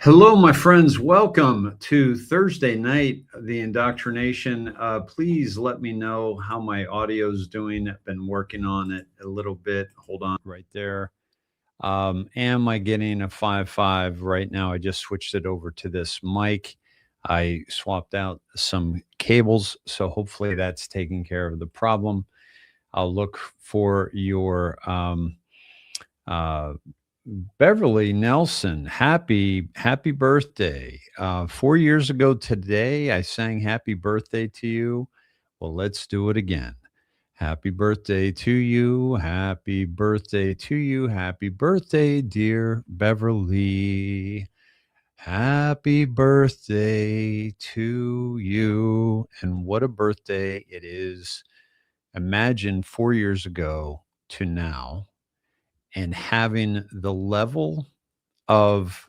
Hello, my friends. Welcome to Thursday night, the Indoctrination. Please let me know how my audio is doing. I've been working on it a little bit. Hold on right there. Am I getting a 5.5 right now? I just switched it over to this mic. I swapped out some cables, so hopefully that's taking care of the problem. I'll look for your uh, Beverly Nelson, happy birthday. 4 years ago today, I sang happy birthday to you. Well, let's do it again. Happy birthday to you. Happy birthday to you. Happy birthday, dear Beverly. Happy birthday to you. And what a birthday it is. Imagine 4 years ago to now and having the level of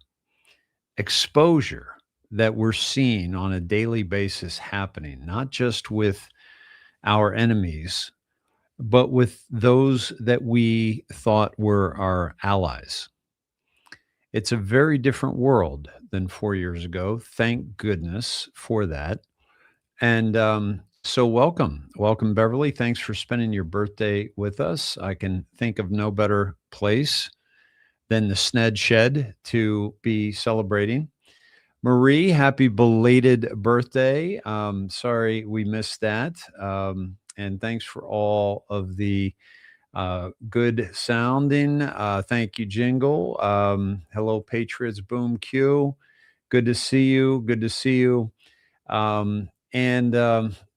exposure that we're seeing on a daily basis happening, not just with our enemies, but with those that we thought were our allies. It's a very different world than 4 years ago. Thank goodness for that. And so, welcome, Beverly. Thanks for spending your birthday with us. I can think of no better place than the Sned Shed to be celebrating. Marie, happy belated birthday. Sorry we missed that. And thanks for all of the good sounding. Thank you, Jingle. Hello, Patriots. Boom Q. Good to see you. Good to see you.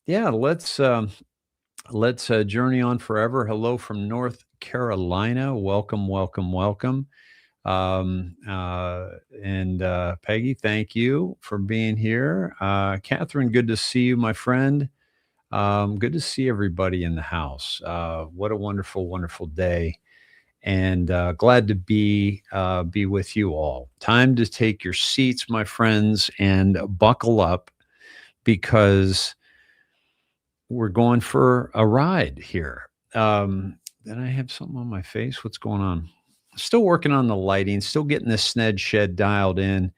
Yeah, let's journey on forever. Hello from North Carolina. Welcome. Peggy, thank you for being here. Catherine, good to see you, my friend. Good to see everybody in the house. What a wonderful day, and glad to be with you all. Time to take your seats, my friends, and buckle up because we're going for a ride here. Then I have something on my face. What's going on? Still working on the lighting, still getting the Sned Shed dialed in.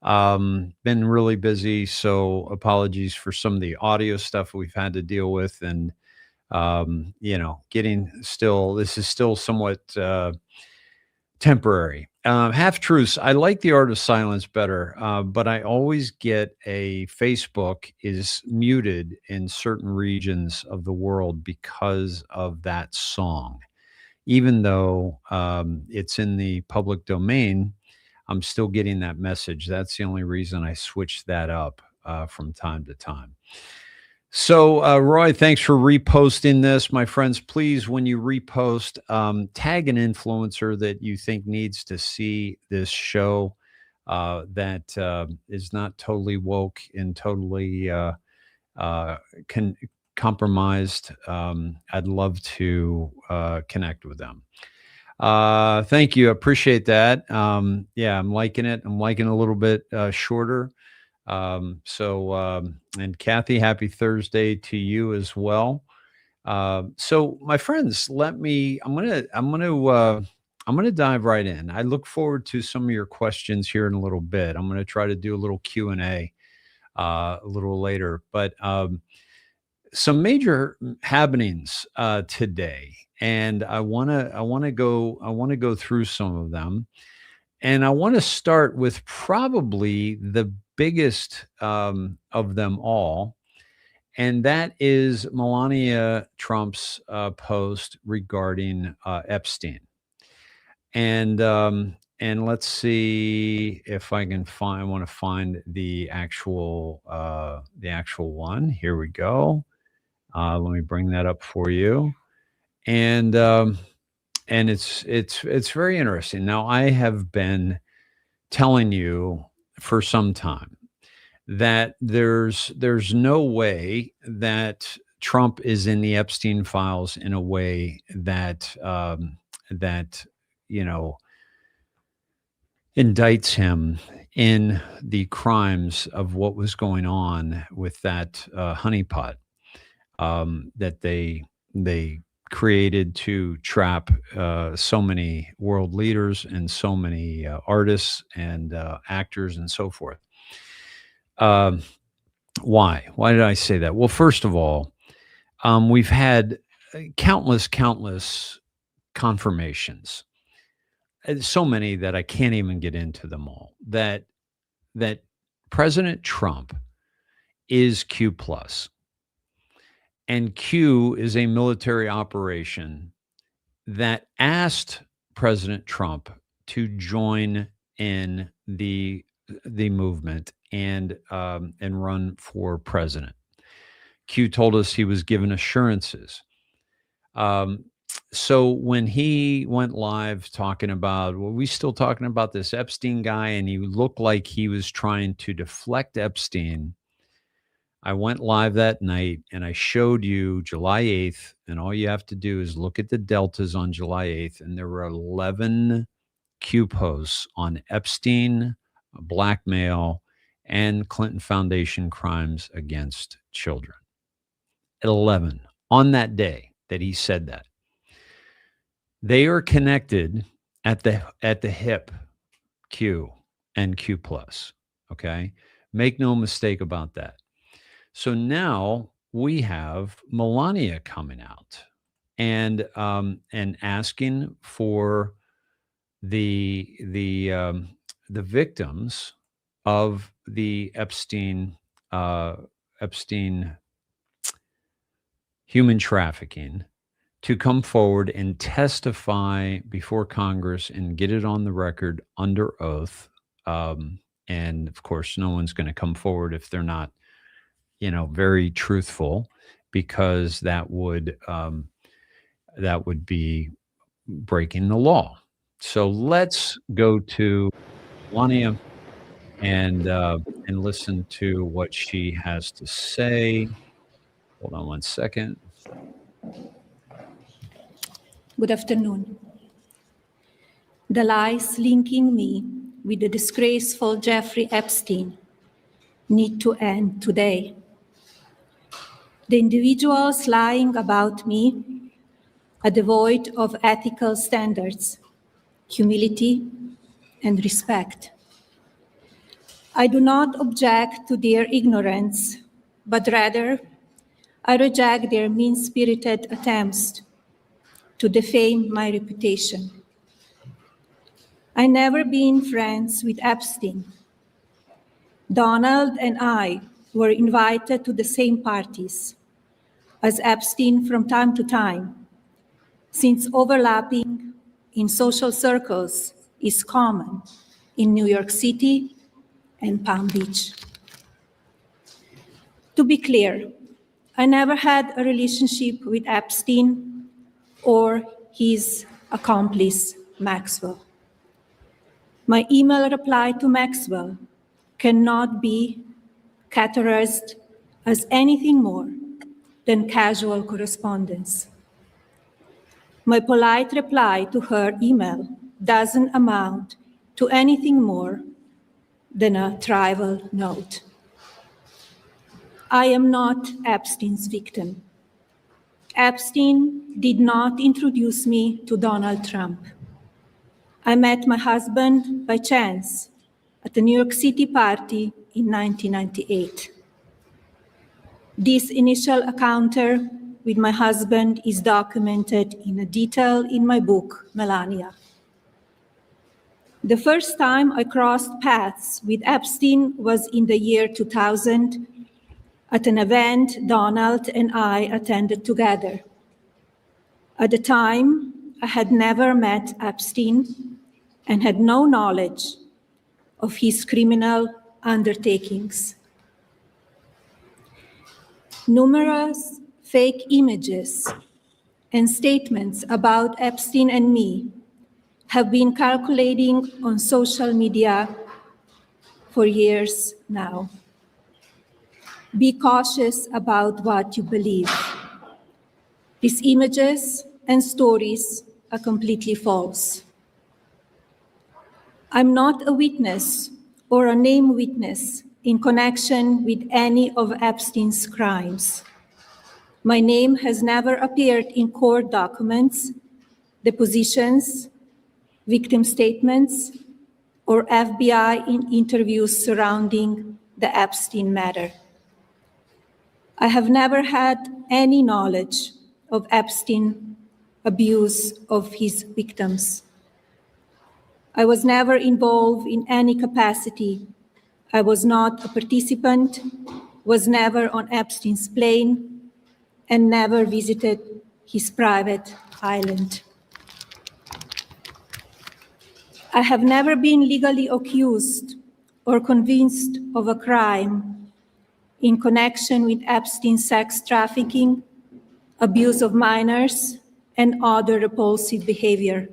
Been really busy, so apologies for some of the audio stuff we've had to deal with. And, this is still somewhat temporary. Half truths. I like the art of silence better, but I always get a Facebook is muted in certain regions of the world because of that song. Even though it's in the public domain, I'm still getting that message. That's the only reason I switch that up from time to time. So, Roy, thanks for reposting this. My friends, please, when you repost, tag an influencer that you think needs to see this show that is not totally woke and totally compromised. I'd love to connect with them. Thank you. I appreciate that. Yeah, I'm liking it. I'm liking it a little bit shorter. And Kathy, happy Thursday to you as well. So my friends, I'm going to dive right in. I look forward to some of your questions here in a little bit. I'm going to try to do a little Q&A a little later, but some major happenings today, and I want to go through some of them, and I want to start with probably the biggest of them all, and that is Melania Trump's post regarding Epstein. And let's see if I can find. I want to find the actual one. Here we go. Let me bring that up for you. And it's very interesting. Now, I have been telling you for some time that there's no way that Trump is in the Epstein files in a way that indicts him in the crimes of what was going on with that honeypot that they created to trap so many world leaders and so many artists and actors and so forth. Why? Why did I say that? Well, first of all, we've had countless confirmations, so many that I can't even get into them all, that President Trump is Q plus, and Q is a military operation that asked President Trump to join in the movement and run for president. Q told us he was given assurances. So when he went live talking about, well, we still talking about this Epstein guy, and he looked like he was trying to deflect Epstein, I went live that night and I showed you July 8th, and all you have to do is look at the deltas on July 8th, and there were 11 Q posts on Epstein, blackmail, and Clinton Foundation crimes against children. 11 on that day that he said that. They are connected at the hip, Q and Q plus. Okay, make no mistake about that. So now we have Melania coming out and asking for the victims of the Epstein human trafficking to come forward and testify before Congress and get it on the record under oath. And of course, no one's going to come forward if they're not, very truthful, because that would be breaking the law. So let's go to Melania and listen to what she has to say. Hold on one second. Good afternoon. The lies linking me with the disgraceful Jeffrey Epstein need to end today. The individuals lying about me are devoid of ethical standards, humility, and respect. I do not object to their ignorance, but rather I reject their mean-spirited attempts to defame my reputation. I never been friends with Epstein. Donald and I were invited to the same parties as Epstein from time to time, since overlapping in social circles is common in New York City and Palm Beach. To be clear, I never had a relationship with Epstein or his accomplice, Maxwell. My email reply to Maxwell cannot be categorized as anything more than casual correspondence. My polite reply to her email doesn't amount to anything more than a trivial note. I am not Epstein's victim. Epstein did not introduce me to Donald Trump. I met my husband by chance at a New York City party in 1998. This initial encounter with my husband is documented in detail in my book, Melania. The first time I crossed paths with Epstein was in the year 2000 at an event Donald and I attended together. At the time, I had never met Epstein and had no knowledge of his criminal undertakings. Numerous fake images and statements about Epstein and me have been circulating on social media for years now. Be cautious about what you believe. These images and stories are completely false. I'm not a witness or a named witness in connection with any of Epstein's crimes. My name has never appeared in court documents, depositions, victim statements, or FBI interviews surrounding the Epstein matter. I have never had any knowledge of Epstein abuse of his victims. I was never involved in any capacity. I was not a participant, was never on Epstein's plane, and never visited his private island. I have never been legally accused or convinced of a crime in connection with Epstein's sex trafficking, abuse of minors, and other repulsive behavior.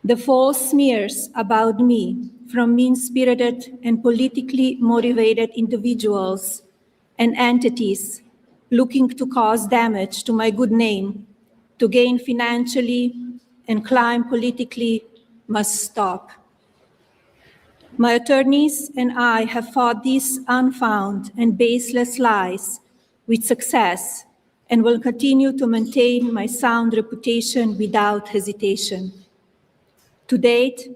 The false smears about me from mean-spirited and politically motivated individuals and entities looking to cause damage to my good name, to gain financially and climb politically, must stop. My attorneys and I have fought these unfounded and baseless lies with success and will continue to maintain my sound reputation without hesitation. To date,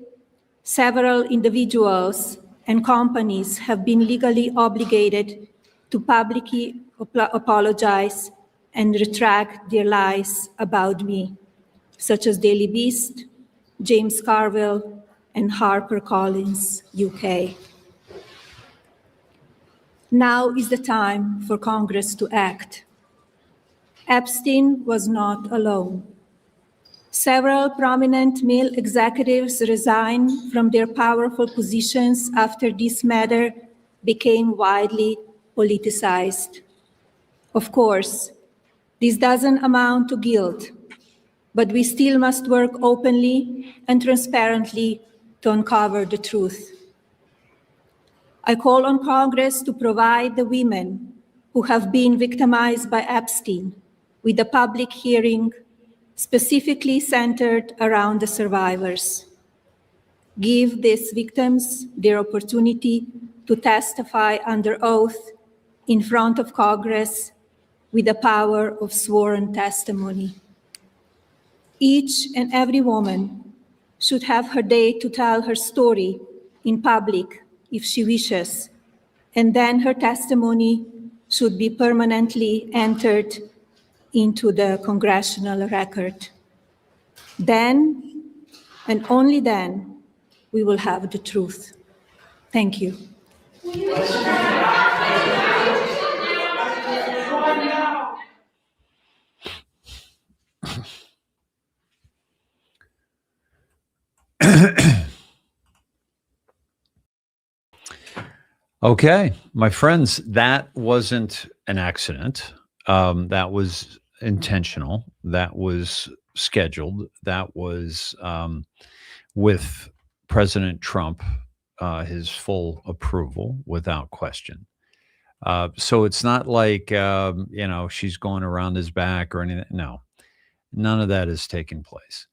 several individuals and companies have been legally obligated to publicly apologize and retract their lies about me, such as Daily Beast, James Carville, and HarperCollins, UK. Now is the time for Congress to act. Epstein was not alone. Several prominent male executives resigned from their powerful positions after this matter became widely politicized. Of course, this doesn't amount to guilt, but we still must work openly and transparently to uncover the truth. I call on Congress to provide the women who have been victimized by Epstein with a public hearing specifically centered around the survivors. Give these victims their opportunity to testify under oath in front of Congress with the power of sworn testimony. Each and every woman should have her day to tell her story in public if she wishes, and then her testimony should be permanently entered into the congressional record. Then, and only then, we will have the truth. Thank you. Okay, my friends, that wasn't an accident. That was intentional. That was scheduled. That was with President Trump, his full approval, without question. So it's not like she's going around his back or anything. No, none of that is taking place.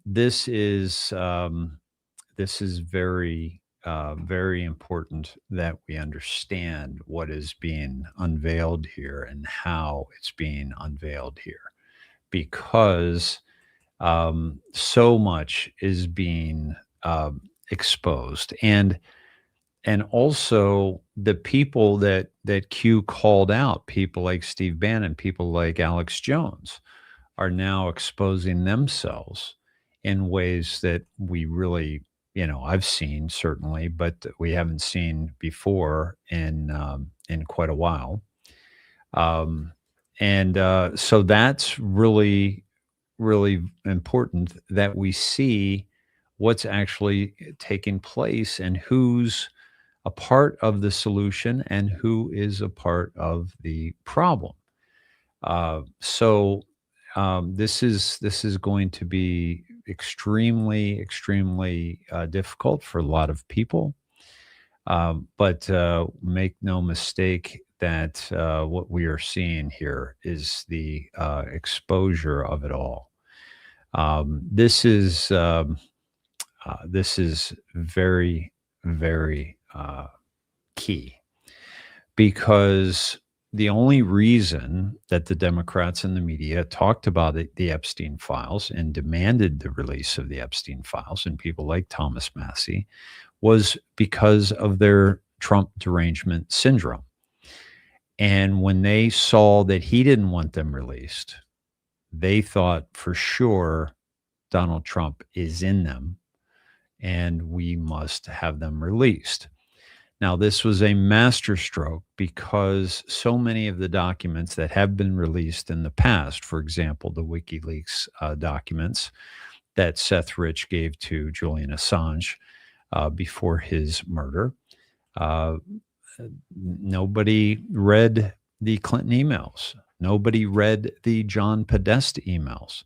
This is very, very important that we understand what is being unveiled here and how it's being unveiled here, because so much is being exposed, and also the people that Q called out, people like Steve Bannon, people like Alex Jones, are now exposing themselves in ways that we really, I've seen certainly, but we haven't seen before in quite a while. So that's really, really important that we see what's actually taking place and who's a part of the solution and who is a part of the problem. This is going to be extremely, extremely difficult for a lot of people. But make no mistake that what we are seeing here is the exposure of it all. This is very, very key, because the only reason that the Democrats and the media talked about the Epstein files and demanded the release of the Epstein files and people like Thomas Massie was because of their Trump derangement syndrome. And when they saw that he didn't want them released, they thought for sure Donald Trump is in them and we must have them released. Now, this was a masterstroke because so many of the documents that have been released in the past, for example, the WikiLeaks documents that Seth Rich gave to Julian Assange before his murder, nobody read the Clinton emails. Nobody read the John Podesta emails.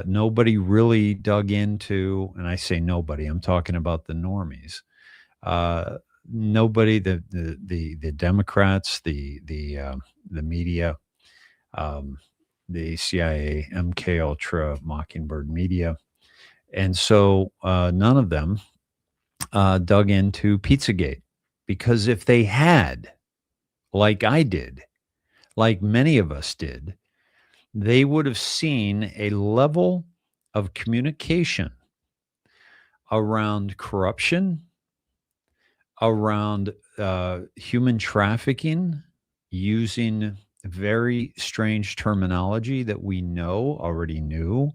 Nobody really dug into, and I say nobody, I'm talking about the normies. Nobody, the Democrats, the media, the CIA, MK Ultra, Mockingbird media, and so none of them dug into Pizzagate, because if they had, like I did, like many of us did, they would have seen a level of communication around corruption, around human trafficking, using very strange terminology that we already knew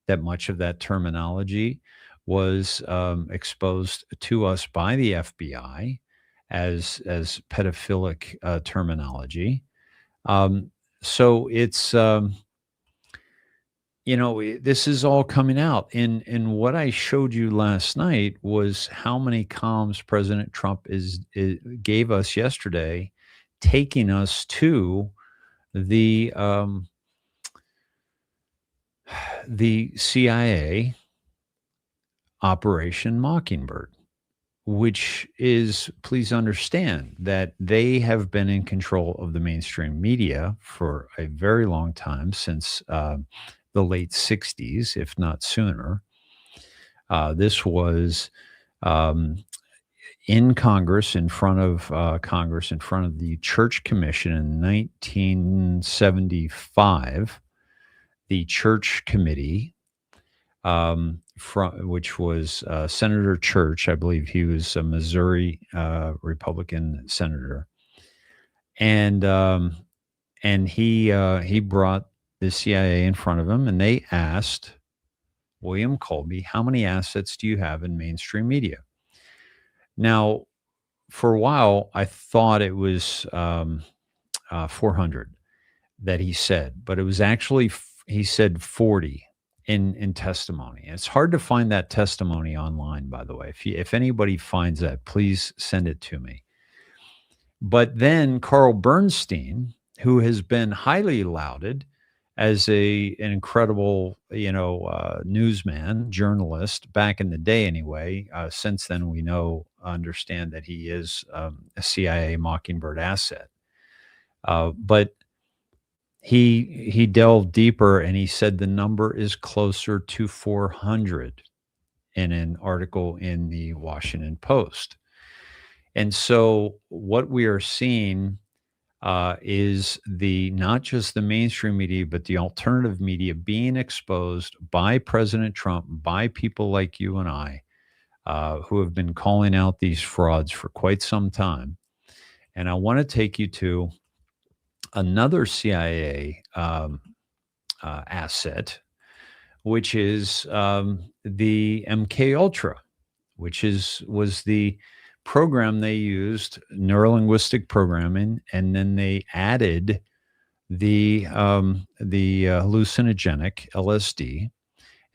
that much of that terminology was exposed to us by the FBI as pedophilic terminology. So it's this is all coming out. And what I showed you last night was how many columns President Trump gave us yesterday, taking us to the CIA Operation Mockingbird, which is, please understand that they have been in control of the mainstream media for a very long time, since the late 60s, if not sooner. This was in Congress, in front of the Church Commission in 1975. The Church Committee, which was Senator Church, I believe he was a Missouri Republican senator, and he brought the CIA in front of him, and they asked William Colby, how many assets do you have in mainstream media? Now, for a while, I thought it was 400 that he said, but it was actually, he said 40 in testimony. It's hard to find that testimony online, by the way. If anybody finds that, please send it to me. But then Carl Bernstein, who has been highly lauded as an incredible, newsman, journalist back in the day anyway. Since then, we understand that he is a CIA Mockingbird asset. But he delved deeper, and he said the number is closer to 400 in an article in the Washington Post. And so what we are seeing is not just the mainstream media, but the alternative media being exposed by President Trump, by people like you and I, who have been calling out these frauds for quite some time. And I want to take you to another CIA asset, which is the MK Ultra, which was the program they used, neurolinguistic programming, and then they added the hallucinogenic LSD,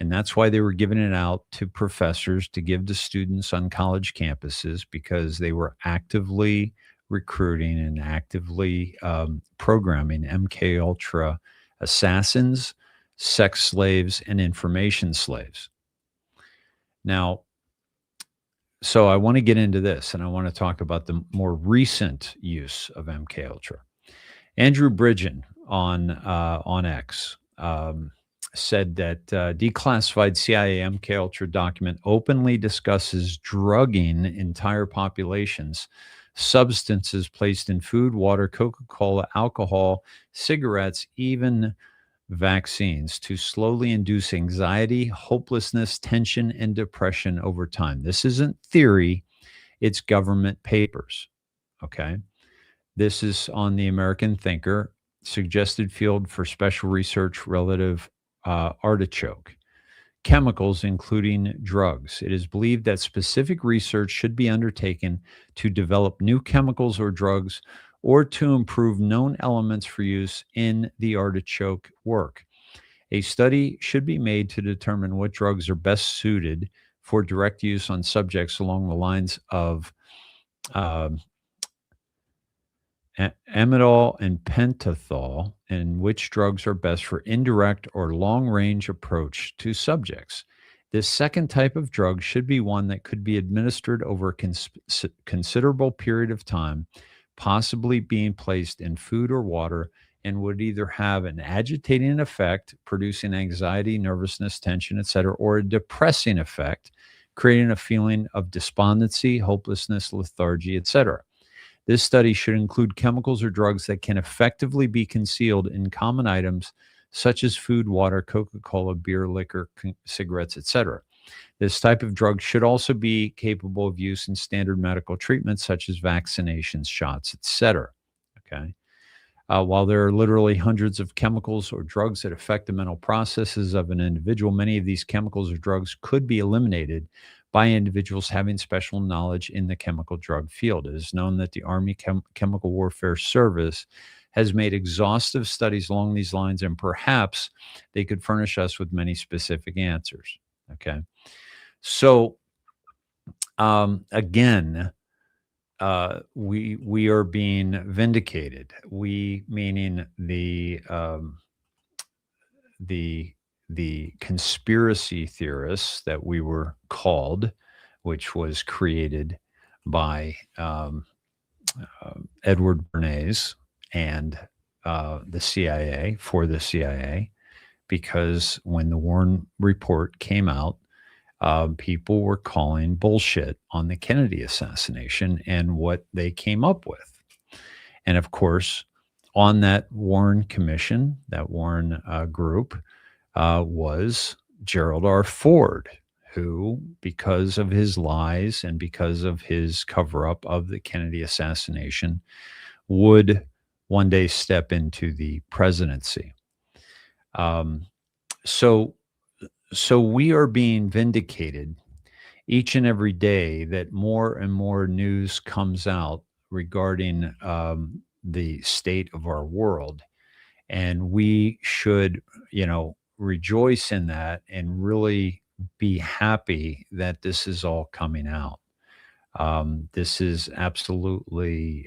and that's why they were giving it out to professors to give to students on college campuses, because they were actively recruiting and actively programming MK Ultra assassins, sex slaves, and information slaves. Now, so I want to get into this, and I want to talk about the more recent use of MK Ultra. Andrew Bridgen on X said that declassified CIA MK Ultra document openly discusses drugging entire populations substances placed in food, water, Coca-Cola, alcohol, cigarettes, even vaccines to slowly induce anxiety, hopelessness, tension, and depression over time. This isn't theory, it's government papers. Okay. This is on the American Thinker, suggested field for special research relative artichoke. Chemicals, including drugs. It is believed that specific research should be undertaken to develop new chemicals or drugs or to improve known elements for use in the artichoke work. A study should be made to determine what drugs are best suited for direct use on subjects along the lines of amidol and pentothal, and which drugs are best for indirect or long-range approach to subjects. This second type of drug should be one that could be administered over a considerable period of time, possibly being placed in food or water, and would either have an agitating effect, producing anxiety, nervousness, tension, etc., or a depressing effect, creating a feeling of despondency, hopelessness, lethargy, etc. This study should include chemicals or drugs that can effectively be concealed in common items such as food, water, Coca-Cola, beer, liquor, cigarettes, etc. This type of drug should also be capable of use in standard medical treatments such as vaccinations, shots, etc. Okay. While there are literally hundreds of chemicals or drugs that affect the mental processes of an individual, many of these chemicals or drugs could be eliminated by individuals having special knowledge in the chemical drug field. It is known that the Army Chemical Warfare Service has made exhaustive studies along these lines, and perhaps they could furnish us with many specific answers. Okay. So, again, we are being vindicated. We, meaning the conspiracy theorists that we were called, which was created by Edward Bernays and the CIA, for the CIA, because when the Warren report came out, people were calling bullshit on the Kennedy assassination and what they came up with. And of course, on that Warren Commission, that Warren group, was Gerald R. Ford, who, because of his lies and because of his cover-up of the Kennedy assassination, would one day step into the presidency. So we are being vindicated each and every day that more and more news comes out regarding the state of our world. And we should, rejoice in that and really be happy that this is all coming out. This is absolutely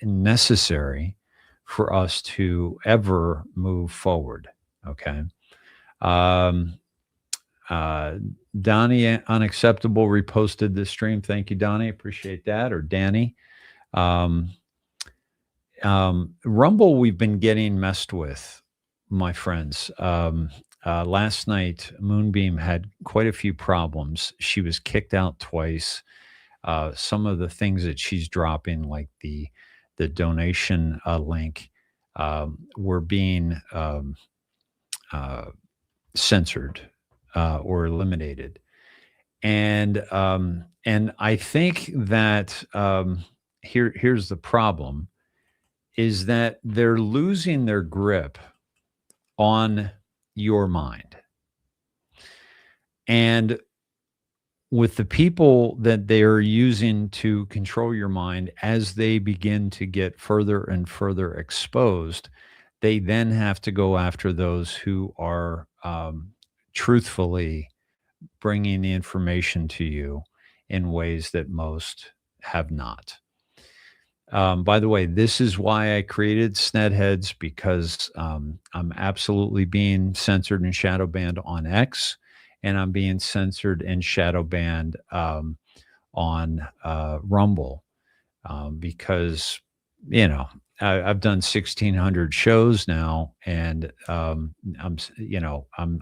necessary for us to ever move forward. Okay. Donnie Unacceptable reposted this stream. Thank you, Donnie. Appreciate that. Or Danny. Rumble, we've been getting messed with, my friends. Last night, Moonbeam had quite a few problems. She was kicked out twice. Some of the things that she's dropping, like the donation link, were being censored or eliminated. And I think that here's the problem, is that they're losing their grip on your mind. And with the people that they're using to control your mind, as they begin to get further and further exposed, they then have to go after those who are truthfully bringing the information to you in ways that most have not. By the way, this is why I created Snedheads, because I'm absolutely being censored and shadow banned on X, and I'm being censored and shadow banned on Rumble, because I've done 1,600 shows now, and I'm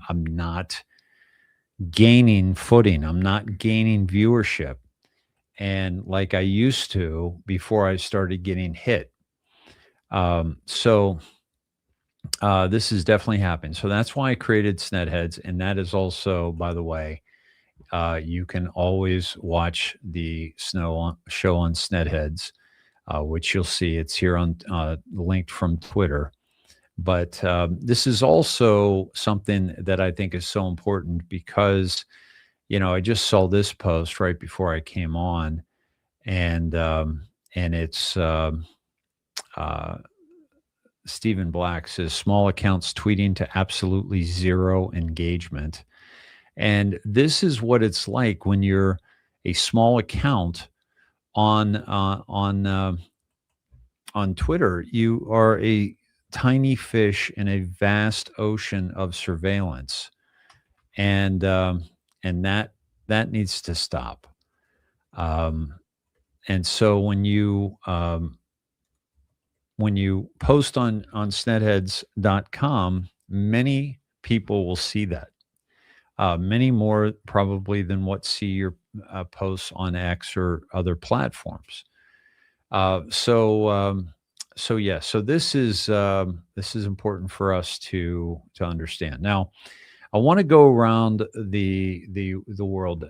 not gaining footing. I'm not gaining viewership. and like I used to before I started getting hit. So this is definitely happening. So that's why I created Snedheads. And that is also, by the way, you can always watch the show on Snedheads, which you'll see. It's here on linked from Twitter. But this is also something that I think is so important because, I just saw this post right before I came on, and it's Stephen Black says small accounts tweeting to absolutely zero engagement. And this is what it's like when you're a small account on Twitter. You are a tiny fish in a vast ocean of surveillance, and that needs to stop. And so when you post on snedheads.com, many people will see that. Many more probably than what see your posts on X or other platforms. So this is important for us to understand. Now, I want to go around the world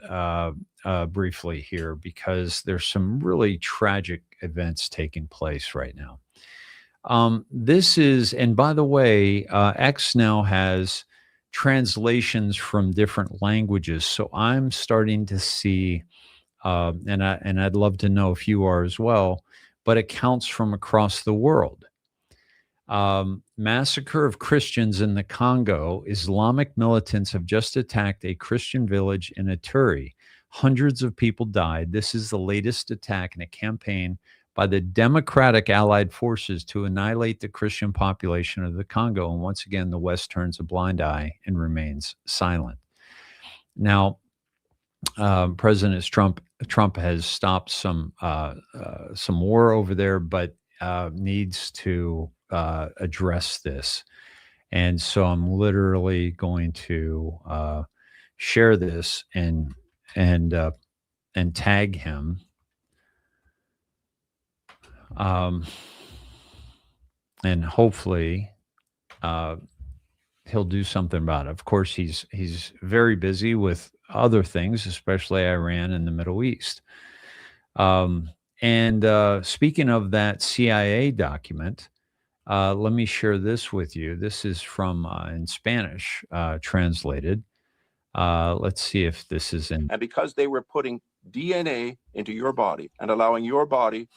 briefly here because there's some really tragic events taking place right now. This is, and by the way, X now has translations from different languages. So I'm starting to see, and I'd love to know if you are as well, but accounts from across the world. Massacre of Christians in the Congo. Islamic militants have just attacked a Christian village in Ituri. Hundreds of people died. This is the latest attack in a campaign by the Democratic Allied Forces to annihilate the Christian population of the Congo. And once again, the West turns a blind eye and remains silent. Now, President Trump has stopped some war over there, but needs to address this. And so I'm literally going to share this and tag him. And hopefully he'll do something about it. Of course, he's very busy with other things, especially Iran and the Middle East. And speaking of that CIA document, let me share this with you. This is from in Spanish, translated. Let's see if this is in. And because they were putting DNA into your body and allowing your body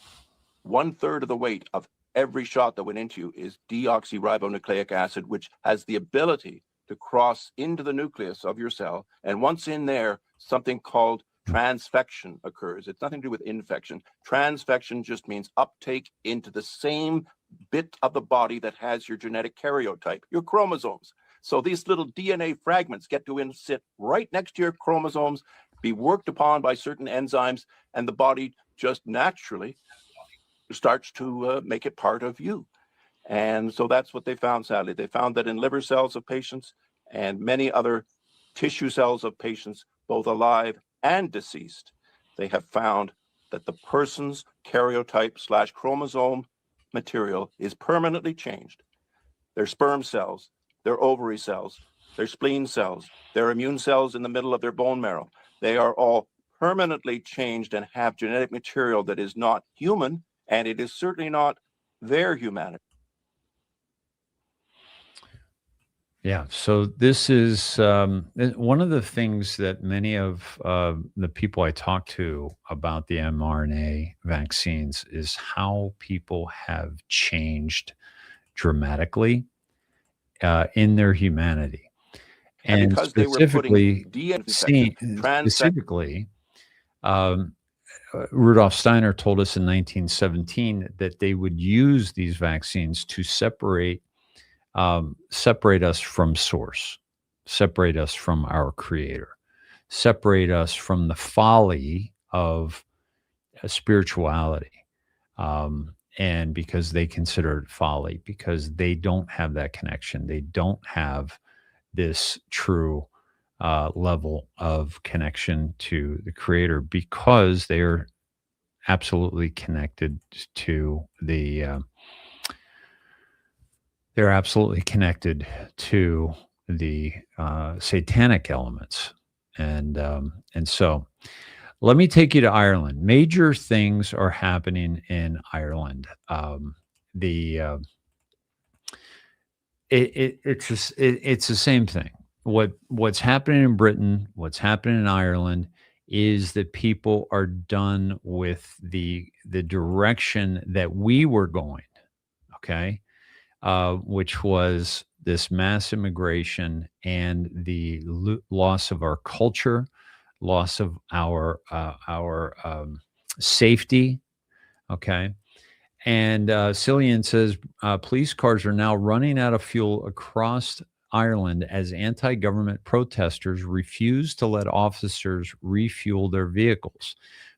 1/3 of the weight of every shot that went into you is deoxyribonucleic acid, which has the ability to cross into the nucleus of your cell. And once in there, something called transfection occurs. It's nothing to do with infection. Transfection just means uptake into the same bit of the body that has your genetic karyotype, your chromosomes. So these little DNA fragments get to sit right next to your chromosomes, be worked upon by certain enzymes, and the body just naturally starts to make it part of you. And so that's what they found, sadly. They found that in liver cells of patients and many other tissue cells of patients, both alive and deceased, they have found that the person's karyotype / chromosome material is permanently changed. Their sperm cells, their ovary cells, their spleen cells, their immune cells in the middle of their bone marrow, they are all permanently changed and have genetic material that is not human, and it is certainly not their humanity. Yeah, so this is one of the things that many of the people I talk to about the mRNA vaccines is how people have changed dramatically in their humanity. And because specifically, Rudolf Steiner told us in 1917 that they would use these vaccines to separate us from source, separate us from our creator, separate us from the folly of spirituality. And because they consider it folly, because they don't have that connection, they don't have this true level of connection to the creator, because they are absolutely connected to the they're absolutely connected to the satanic elements, and so let me take you to Ireland. Major things are happening in Ireland. The it's the same thing. What's happening in Britain, what's happening in Ireland, is that people are done with the direction that we were going. Okay, which was this mass immigration and the loss of our culture, loss of our safety. Okay, and Cillian says police cars are now running out of fuel across Ireland as anti-government protesters refuse to let officers refuel their vehicles.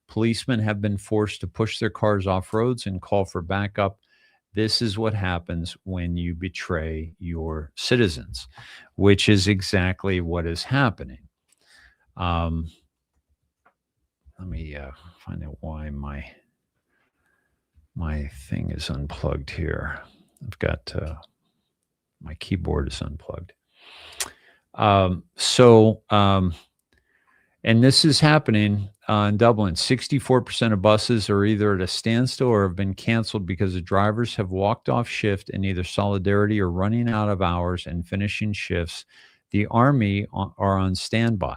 Policemen have been forced to push their cars off roads and call for backup. This is what happens when you betray your citizens, which is exactly what is happening. Let me find out why my thing is unplugged here. I've got my keyboard is unplugged. And this is happening in Dublin. 64% of buses are either at a standstill or have been canceled because the drivers have walked off shift in either solidarity or running out of hours and finishing shifts. The army are on standby.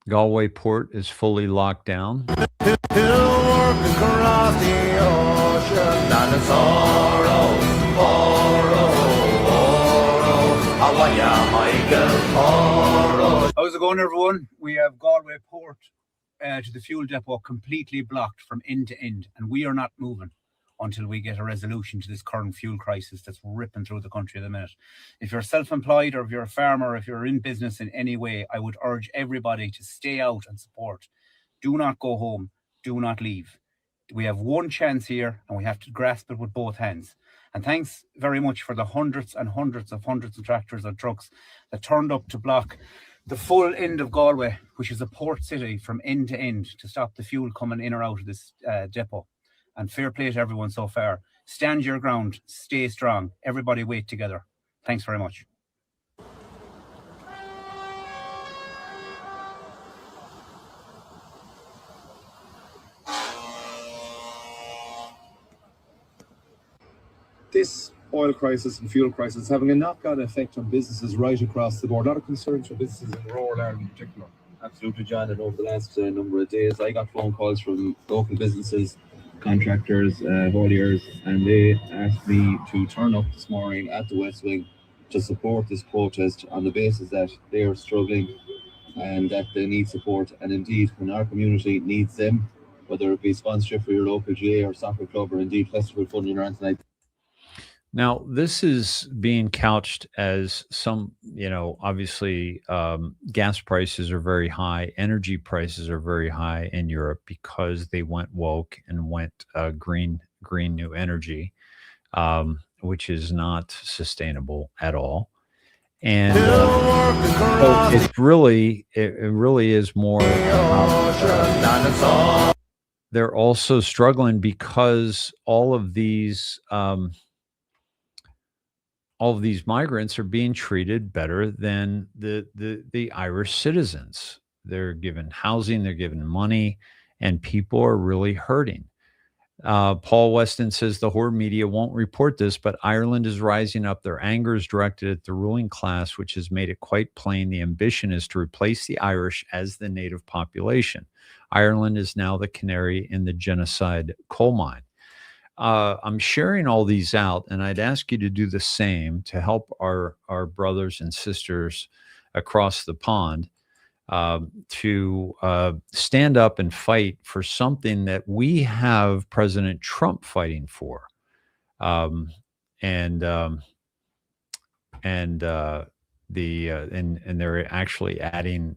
Galway port is fully locked down. How's it going, everyone? We have Galway port to the fuel depot completely blocked from end to end, and we are not moving until we get a resolution to this current fuel crisis that's ripping through the country at the minute. If you're self-employed or if you're a farmer, if you're in business in any way, I would urge everybody to stay out and support. Do not go home. Do not leave. We have one chance here and we have to grasp it with both hands. And thanks very much for the hundreds and hundreds of tractors and trucks that turned up to block the full end of Galway, which is a port city, from end to end to stop the fuel coming in or out of this depot. And fair play to everyone so far. Stand your ground, stay strong. Everybody wait together. Thanks very much. This oil crisis and fuel crisis is having a knock-on effect on businesses right across the board. A lot of concerns for businesses in rural Ireland in particular. Absolutely, John. And over the last number of days, I got phone calls from local businesses, contractors, hauliers, and they asked me to turn up this morning at the West Wing to support this protest on the basis that they are struggling and that they need support. And indeed, when our community needs them, whether it be sponsorship for your local GA or soccer club or indeed festival funding or anything like that. Now, this is being couched as some, obviously gas prices are very high. Energy prices are very high in Europe because they went woke and went green new energy, which is not sustainable at all. And so it really is more. They're also struggling because all of these migrants are being treated better than the Irish citizens. They're given housing, they're given money, and people are really hurting. Paul Weston says the horde media won't report this, but Ireland is rising up. Their anger is directed at the ruling class, which has made it quite plain the ambition is to replace the Irish as the native population. Ireland is now the canary in the genocide coal mine. I'm sharing all these out, and I'd ask you to do the same to help our brothers and sisters across the pond to stand up and fight for something that we have President Trump fighting for, and they're actually adding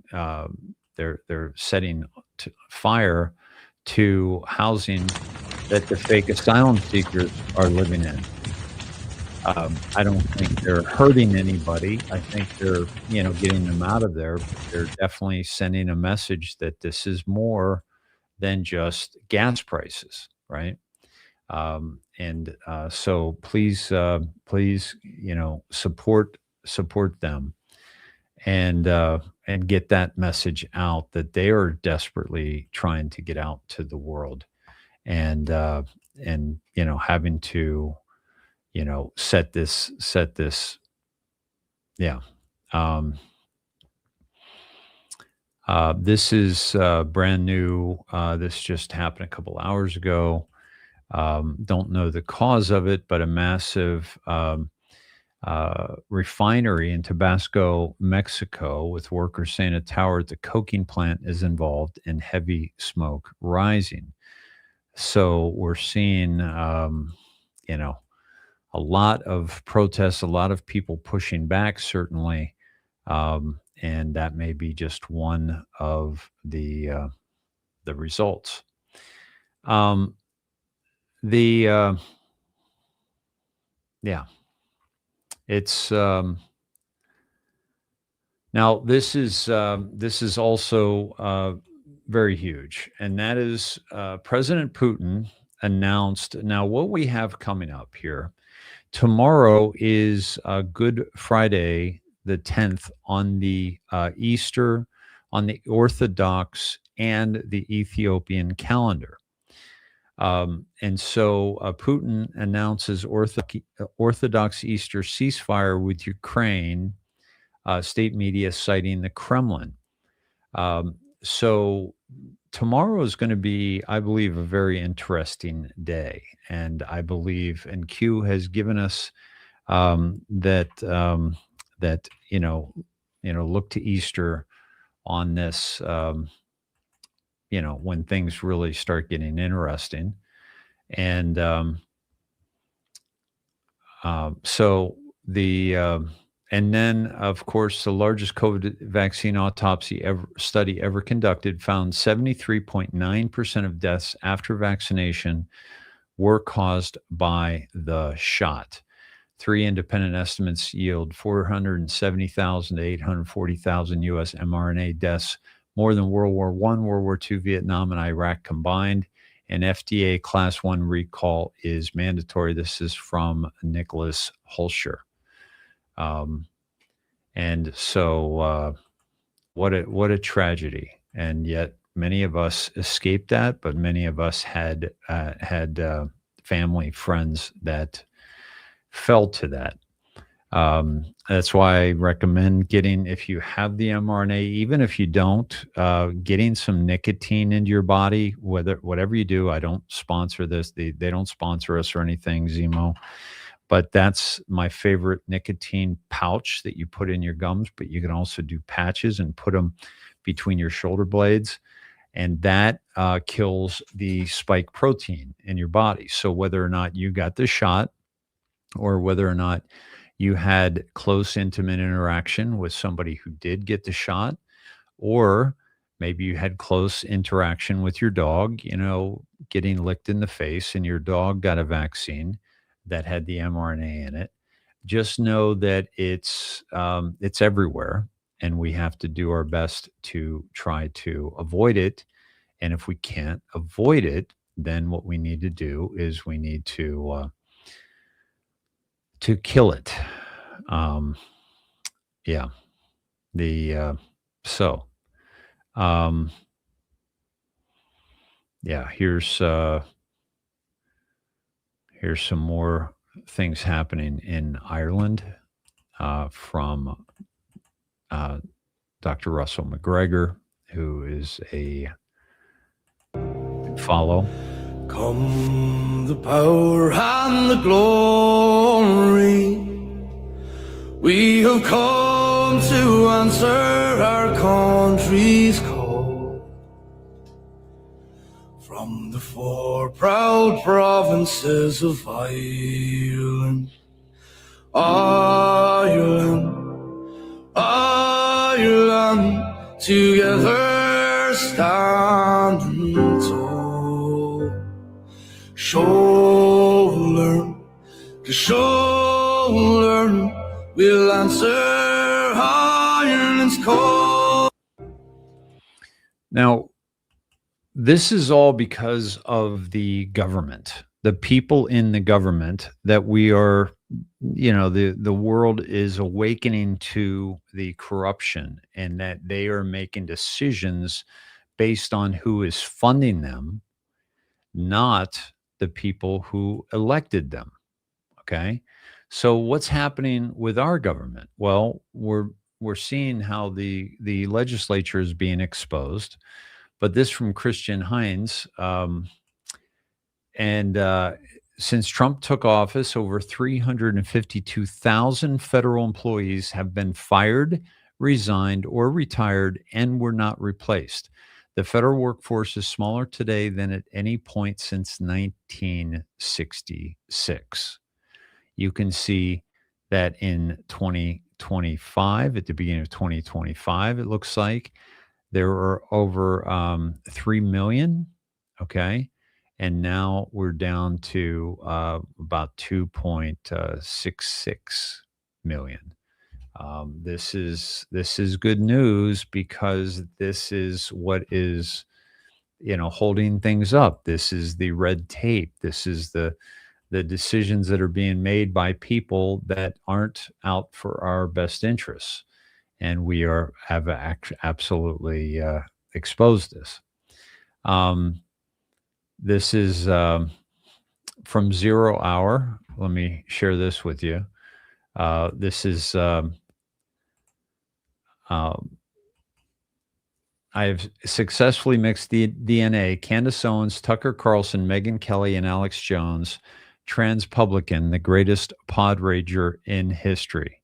they're setting fire to housing that the fake asylum seekers are living in. I don't think they're hurting anybody. I think they're, getting them out of there. But they're definitely sending a message that this is more than just gas prices, right? So please, support them and get that message out that they are desperately trying to get out to the world, and having to set this. Yeah. This is brand new. This just happened a couple hours ago. Don't know the cause of it, but a massive refinery in Tabasco, Mexico, with workers saying a tower at the coking plant is involved in heavy smoke rising. So we're seeing, a lot of protests, a lot of people pushing back, certainly. And that may be just one of the results. Yeah, it's now this is also very huge, and that is President Putin announced. Now, what we have coming up here tomorrow is Good Friday, the 10th, on the Easter, on the Orthodox and the Ethiopian calendar. And so Putin announces Orthodox Easter ceasefire with Ukraine, state media citing the Kremlin. So tomorrow is going to be, I believe, a very interesting day. And I believe, and Q has given us that look to Easter on this, when things really start getting interesting. And and then, of course, the largest COVID vaccine autopsy study ever conducted found 73.9% of deaths after vaccination were caused by the shot. 3 independent estimates yield 470,000 to 840,000 U.S. mRNA deaths, more than World War I, World War II, Vietnam, and Iraq combined. An FDA Class 1 recall is mandatory. This is from Nicholas Hulscher. And so what a tragedy. And yet many of us escaped that, but many of us had family, friends that fell to that. That's why I recommend getting, if you have the mRNA, even if you don't, getting some nicotine into your body, whatever you do. I don't sponsor this. They don't sponsor us or anything, Zemo. But that's my favorite nicotine pouch that you put in your gums, but you can also do patches and put them between your shoulder blades. And that kills the spike protein in your body. So whether or not you got the shot, or whether or not you had close, intimate interaction with somebody who did get the shot, or maybe you had close interaction with your dog, getting licked in the face, and your dog got a vaccine that had the mRNA in it, just know that it's everywhere, and we have to do our best to try to avoid it. And if we can't avoid it, then what we need to do is we need to kill it. Yeah. Yeah, here's some more things happening in Ireland from Dr. Russell McGregor, who is a follow. Come the power and the glory, we have come to answer our country's call. From the 4 proud provinces of Ireland, together standing tall. shoulder to shoulder, we'll answer Ireland's call. Now, this is all because of the government, the people in the government that we are, the world is awakening to the corruption, and that they are making decisions based on who is funding them, not the people who elected them. Okay. So what's happening with our government? Well, we're seeing how the legislature is being exposed, but this from Christian Hines. Since Trump took office, over 352,000 federal employees have been fired, resigned, or retired and were not replaced. The federal workforce is smaller today than at any point since 1966. You can see that in 2025, at the beginning of 2025, it looks like there were over 3 million. Okay. And now we're down to about 2.66 million. This is good news, because this is what is, holding things up. This is the red tape. This is the decisions that are being made by people that aren't out for our best interests. And we have absolutely exposed this. This is from 0 Hour. Let me share this with you. This is I have successfully mixed the DNA. Candace Owens, Tucker Carlson, Megyn Kelly, and Alex Jones. Transpublican, the greatest pod rager in history.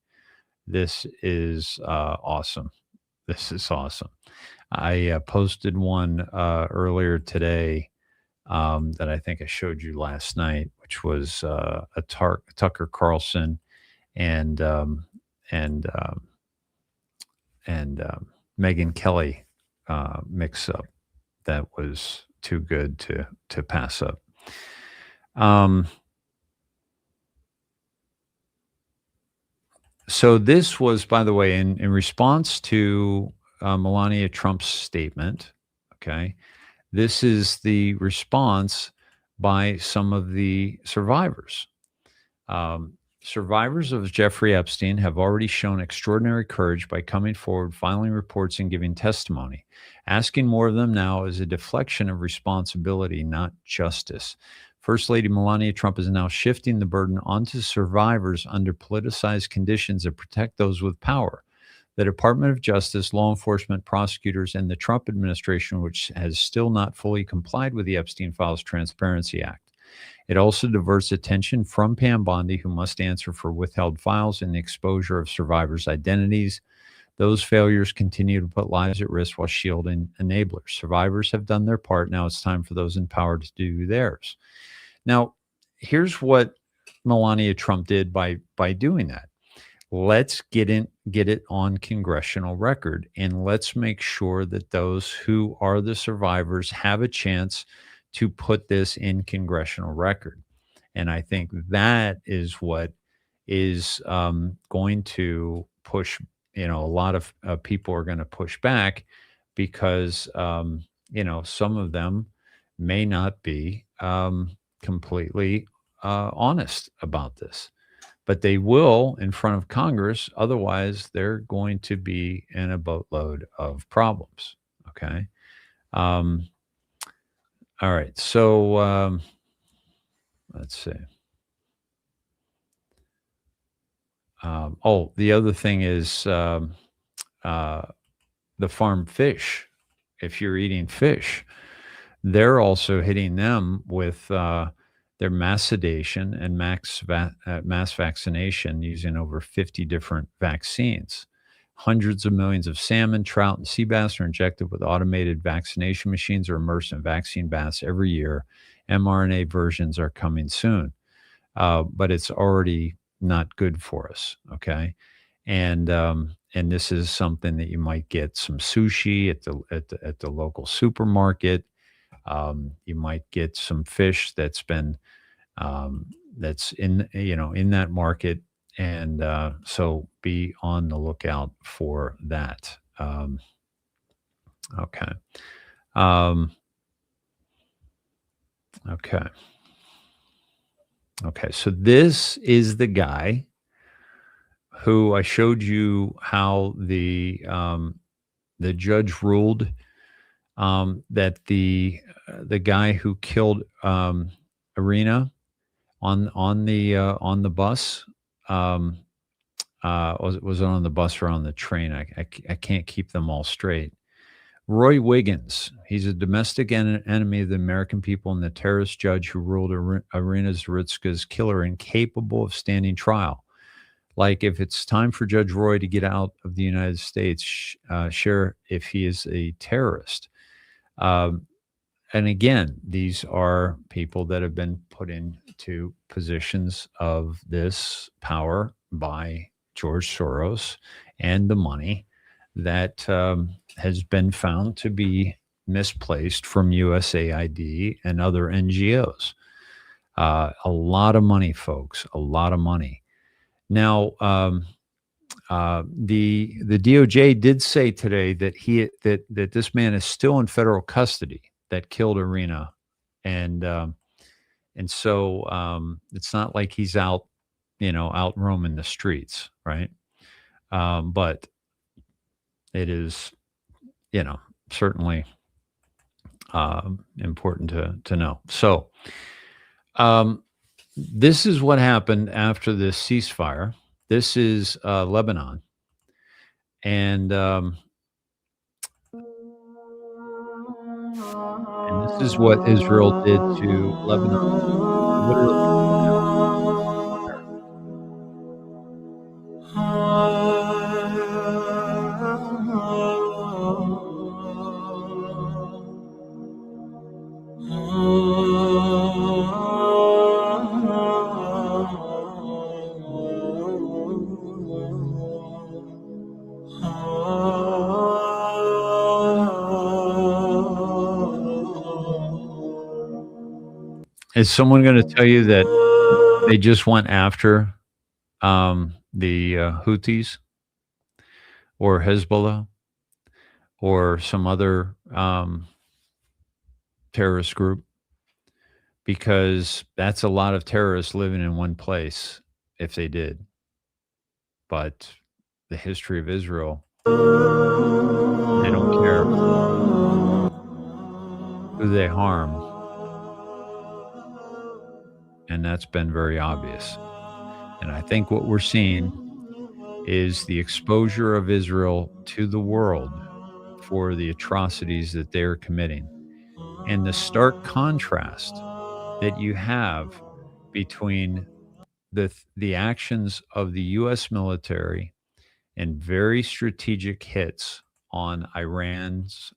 This is awesome. This is awesome. I posted one earlier today that I think I showed you last night, which was a Tucker Carlson and Megyn Kelly mix up. That was too good to pass up. So this was, by the way, in response to Melania Trump's statement. Okay. This is the response by some of the survivors. Survivors of Jeffrey Epstein have already shown extraordinary courage by coming forward, filing reports, and giving testimony. Asking more of them now is a deflection of responsibility, not justice. First Lady Melania Trump is now shifting the burden onto survivors under politicized conditions that protect those with power. The Department of Justice, law enforcement, prosecutors, and the Trump administration, which has still not fully complied with the Epstein Files Transparency Act. It also diverts attention from Pam Bondi, who must answer for withheld files and the exposure of survivors' identities. Those failures continue to put lives at risk while shielding enablers. Survivors have done their part. Now it's time for those in power to do theirs. Now, here's what Melania Trump did by doing that. Let's get it on congressional record, and let's make sure that those who are the survivors have a chance to put this in congressional record. And I think that is what is going to push, a lot of people are going to push back, because, some of them may not be completely honest about this. But they will in front of Congress. Otherwise, they're going to be in a boatload of problems. Okay. All right. So let's see. The other thing is the farm fish. If you're eating fish, they're also hitting them with their mass sedation and mass vaccination using over 50 different vaccines. Hundreds of millions of salmon, trout, and sea bass are injected with automated vaccination machines or immersed in vaccine baths every year. mRNA versions are coming soon, but it's already not good for us. Okay, and this is something that you might get some sushi at the local supermarket. You might get some fish that's been that's in in that market, and so be on the lookout for that. Okay. Okay. Okay. So this is the guy who I showed you how the judge ruled that the guy who killed Irina on the bus was it on the bus or on the train? I can't keep them all straight. Roy Wiggins, he's a domestic enemy of the American people and the terrorist judge who ruled Irina Zaritska's killer incapable of standing trial. Like, if it's time for Judge Roy to get out of the United States, share if he is a terrorist. And again, these are people that have been put into positions of this power by George Soros and the money that has been found to be misplaced from USAID and other NGOs. A lot of money, folks, a lot of money. Now, the DOJ did say today that that this man is still in federal custody that killed Irina, and so it's not like he's out roaming the streets, right? But it is, certainly important to know. So this is what happened after the ceasefire. This is Lebanon, and this is what Israel did to Lebanon. Literally. Is someone going to tell you that they just went after the Houthis or Hezbollah or some other terrorist group? Because that's a lot of terrorists living in one place if they did. But the history of Israel, they don't care who they harm. And that's been very obvious. And I think what we're seeing is the exposure of Israel to the world for the atrocities that they're committing. And the stark contrast that you have between the actions of the U.S. military and very strategic hits on Iran's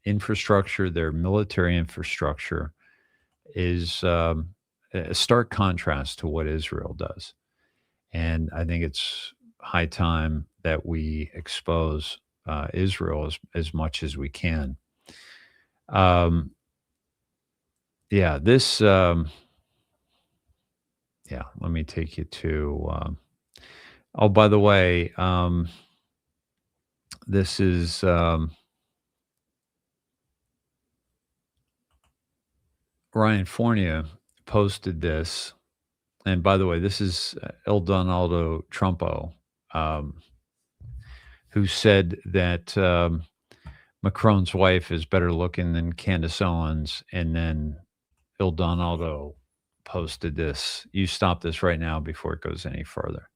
infrastructure, their military infrastructure, is a stark contrast to what Israel does. And I think it's high time that we expose Israel as much as we can. Yeah, this, let me take you to, oh, by the way, this is, Ryan Fournier posted this. And by the way, this is El Donaldo Trumpo, who said that Macron's wife is better looking than Candace Owens. And then Il Donaldo posted this. You stop this right now before it goes any further.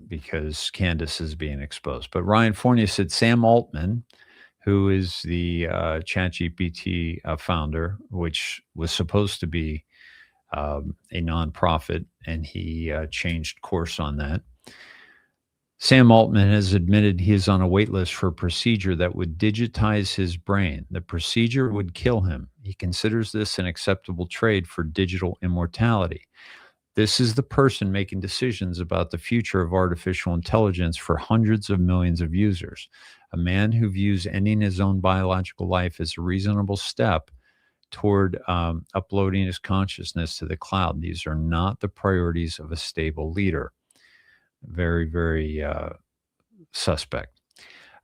Because Candace is being exposed. But Ryan Fournier said Sam Altman, who is the ChatGPT founder, which was supposed to be a nonprofit, and he changed course on that. Sam Altman has admitted he is on a wait list for a procedure that would digitize his brain. The procedure would kill him. He considers this an acceptable trade for digital immortality. This is the person making decisions about the future of artificial intelligence for hundreds of millions of users. A man who views ending his own biological life as a reasonable step toward uploading his consciousness to the cloud. These are not the priorities of a stable leader. Very, very suspect.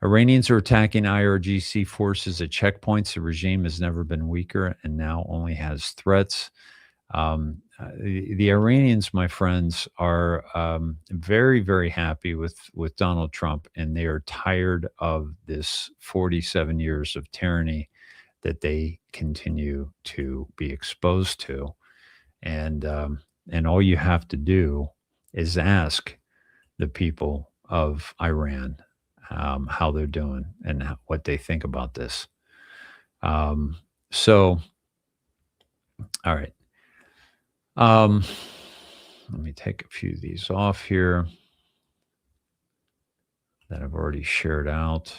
Iranians are attacking IRGC forces at checkpoints. The regime has never been weaker and now only has threats. The Iranians, my friends, are very, very happy with Donald Trump, and they are tired of this 47 years of tyranny that they continue to be exposed to. And all you have to do is ask the people of Iran how they're doing and what they think about this. So, all right. Let me take a few of these off here that I've already shared out.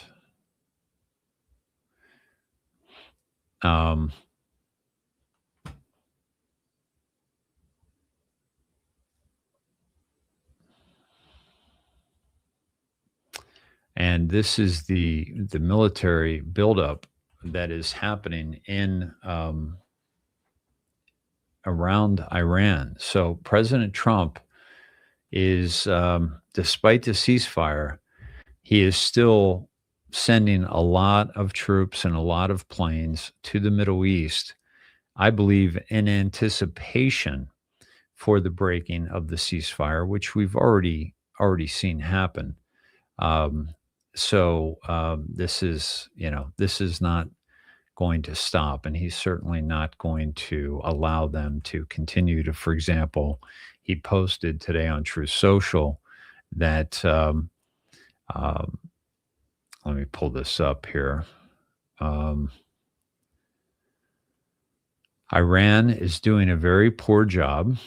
And this is the military buildup that is happening in around Iran. So President Trump is, despite the ceasefire, he is still sending a lot of troops and a lot of planes to the Middle East, I believe, in anticipation for the breaking of the ceasefire, which we've already seen happen. This is not going to stop, and he's certainly not going to allow them to continue to, for example, he posted today on Truth Social that, let me pull this up here. Iran is doing a very poor job.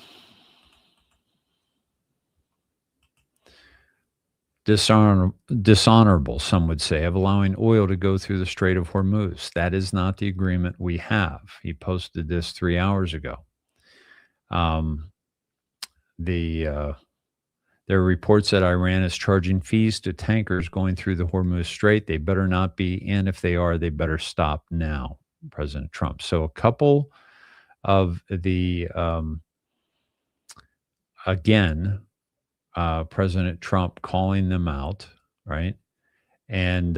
Dishonorable, some would say, of allowing oil to go through the Strait of Hormuz. That is not the agreement we have. He posted this 3 hours ago. There are reports that Iran is charging fees to tankers going through the Hormuz Strait. They better not be, and if they are, they better stop now, President Trump. So a couple of the, President Trump calling them out, right? And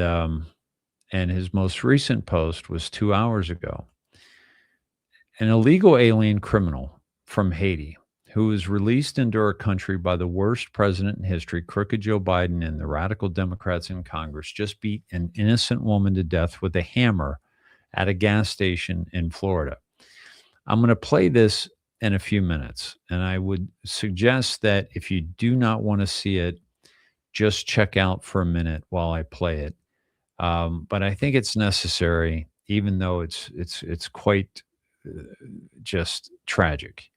his most recent post was 2 hours ago. An illegal alien criminal from Haiti who was released into our country by the worst president in history, crooked Joe Biden, and the radical Democrats in Congress, just beat an innocent woman to death with a hammer at a gas station in Florida. I'm going to play this in a few minutes, and I would suggest that if you do not want to see it, just check out for a minute while I play it. But I think it's necessary, even though it's quite just tragic.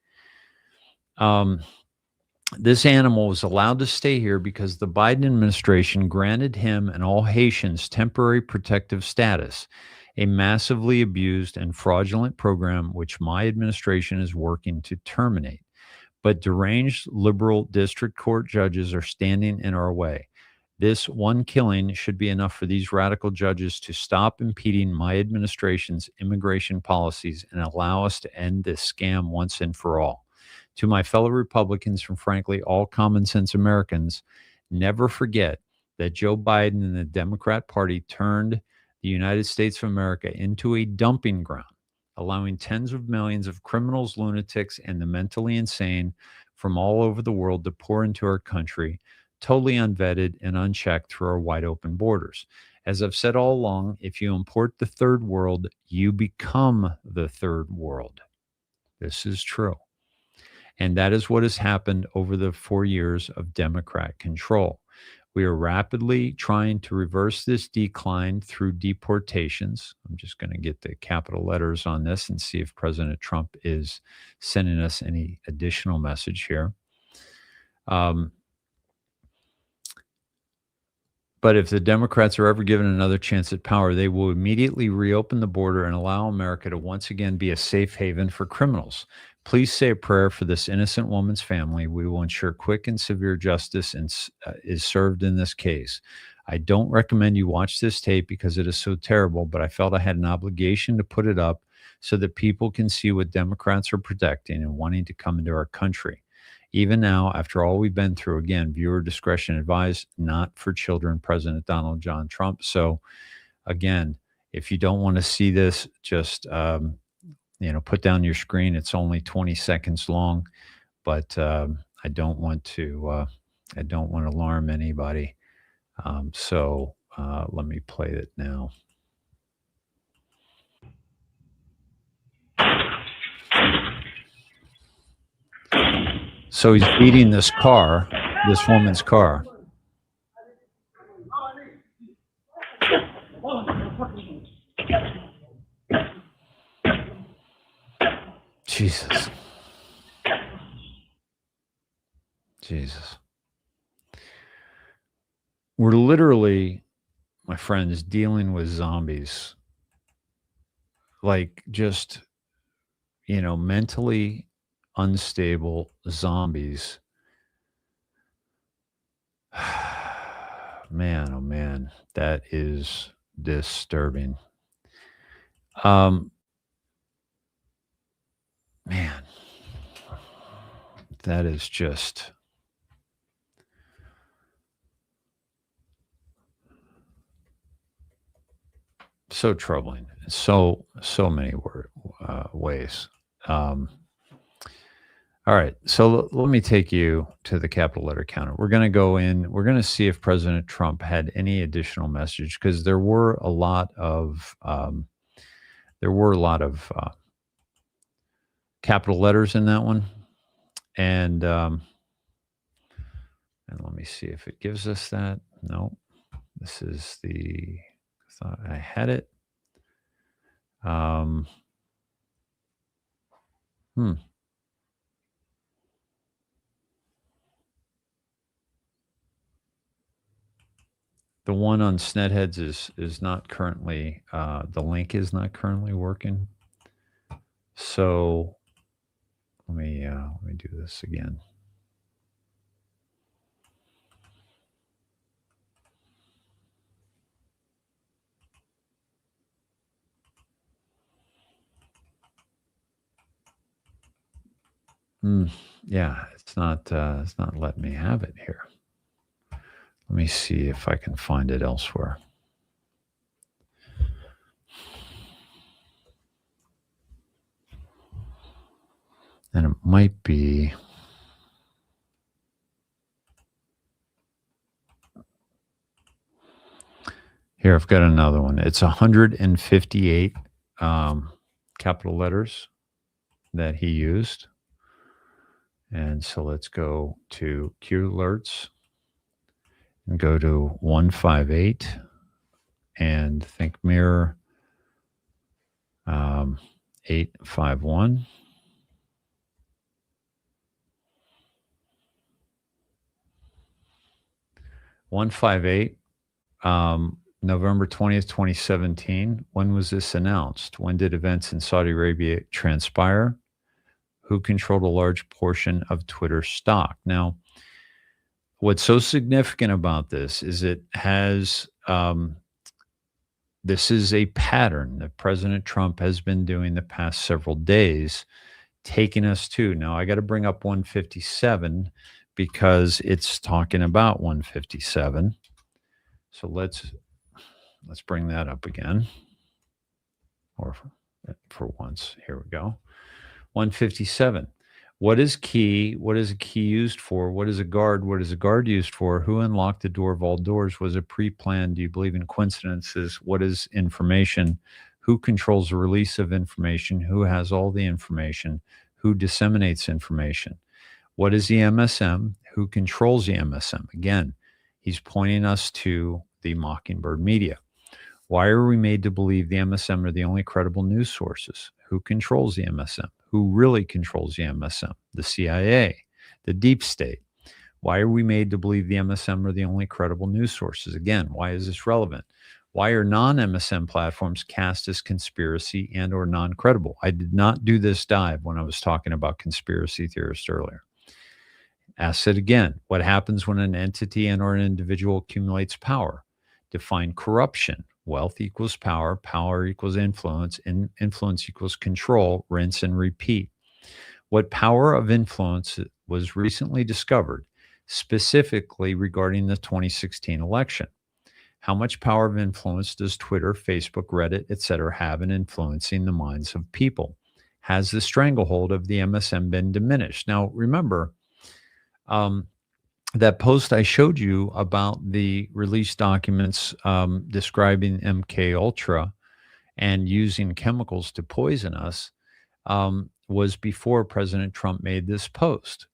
This animal was allowed to stay here because the Biden administration granted him and all Haitians temporary protective status, a massively abused and fraudulent program which my administration is working to terminate. But deranged liberal district court judges are standing in our way. This one killing should be enough for these radical judges to stop impeding my administration's immigration policies and allow us to end this scam once and for all. To my fellow Republicans and frankly all common sense Americans, never forget that Joe Biden and the Democrat Party turned the United States of America into a dumping ground, allowing tens of millions of criminals, lunatics, and the mentally insane from all over the world to pour into our country, totally unvetted and unchecked through our wide open borders. As I've said all along, if you import the third world, you become the third world. This is true. And that is what has happened over the 4 years of Democrat control. We are rapidly trying to reverse this decline through deportations. I'm just going to get the capital letters on this and see if President Trump is sending us any additional message here. But if the Democrats are ever given another chance at power, they will immediately reopen the border and allow America to once again be a safe haven for criminals. Please say a prayer for this innocent woman's family. We will ensure quick and severe justice is served in this case. I don't recommend you watch this tape because it is so terrible, but I felt I had an obligation to put it up so that people can see what Democrats are protecting and wanting to come into our country. Even now, after all we've been through, again, viewer discretion advised, not for children, President Donald John Trump. So again, if you don't want to see this, just, put down your screen. It's only 20 seconds long, but I don't want to alarm anybody. So let me play it now. So he's beating this woman's car. Jesus. We're literally, my friends, dealing with zombies. Like just, mentally unstable zombies. Man, oh man, that is disturbing. Man, that is just so troubling. So many ways. All right, so let me take you to the capital letter counter. We're going to go in. We're going to see if President Trump had any additional message, because there were a lot of capital letters in that one, and let me see if it gives us that. No, this is the. I thought I had it. The one on Snedheads is not currently, the link is not currently working. So let me do this again. Yeah, it's not letting me have it here. Let me see if I can find it elsewhere. And it might be. Here, I've got another one. It's 158 capital letters that he used. And so let's go to Q alerts and go to 158 and think mirror 851. November 20th, 2017. When was this announced? When did events in Saudi Arabia transpire? Who controlled a large portion of Twitter stock? Now, what's so significant about this is it has, this is a pattern that President Trump has been doing the past several days, taking us to, now I got to bring up 157 because it's talking about 157. So let's bring that up again, or for once. Here we go. 157. What is key? What is a key used for? What is a guard? What is a guard used for? Who unlocked the door of all doors? Was it pre-planned? Do you believe in coincidences? What is information? Who controls the release of information? Who has all the information? Who disseminates information? What is the MSM? Who controls the MSM? Again, he's pointing us to the Mockingbird media. Why are we made to believe the MSM are the only credible news sources? Who controls the MSM? Who really controls the MSM? The CIA, the deep state. Why are we made to believe the MSM are the only credible news sources? Again, why is this relevant? Why are non-MSM platforms cast as conspiracy and or non-credible? I did not do this dive when I was talking about conspiracy theorists earlier. Ask it again. What happens when an entity and or an individual accumulates power? Define corruption. Wealth equals power. Power equals influence. Influence equals control. Rinse and repeat. What power of influence was recently discovered, specifically regarding the 2016 election? How much power of influence does Twitter, Facebook, Reddit, etc. have in influencing the minds of people? Has the stranglehold of the MSM been diminished? Now, remember, that post I showed you about the released documents describing MK Ultra and using chemicals to poison us was before President Trump made this post.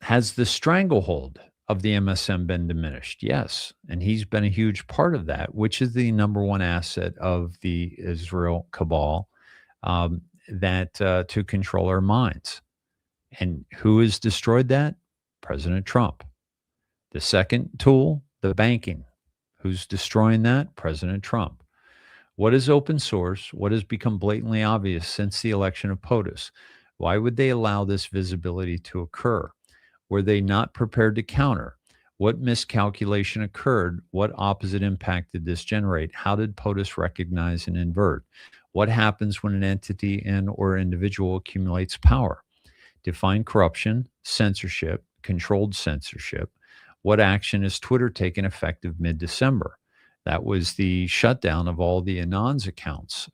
Has the stranglehold of the MSM been diminished? Yes. And he's been a huge part of that, which is the number one asset of the Israel cabal to control our minds. And who has destroyed that? President Trump. The second tool, the banking. Who's destroying that? President Trump. What is open source? What has become blatantly obvious since the election of POTUS? Why would they allow this visibility to occur? Were they not prepared to counter? What miscalculation occurred? What opposite impact did this generate? How did POTUS recognize and invert? What happens when an entity and or individual accumulates power? Define corruption, censorship, controlled censorship. What action is Twitter taking effective mid-December? That was the shutdown of all the Anon's accounts.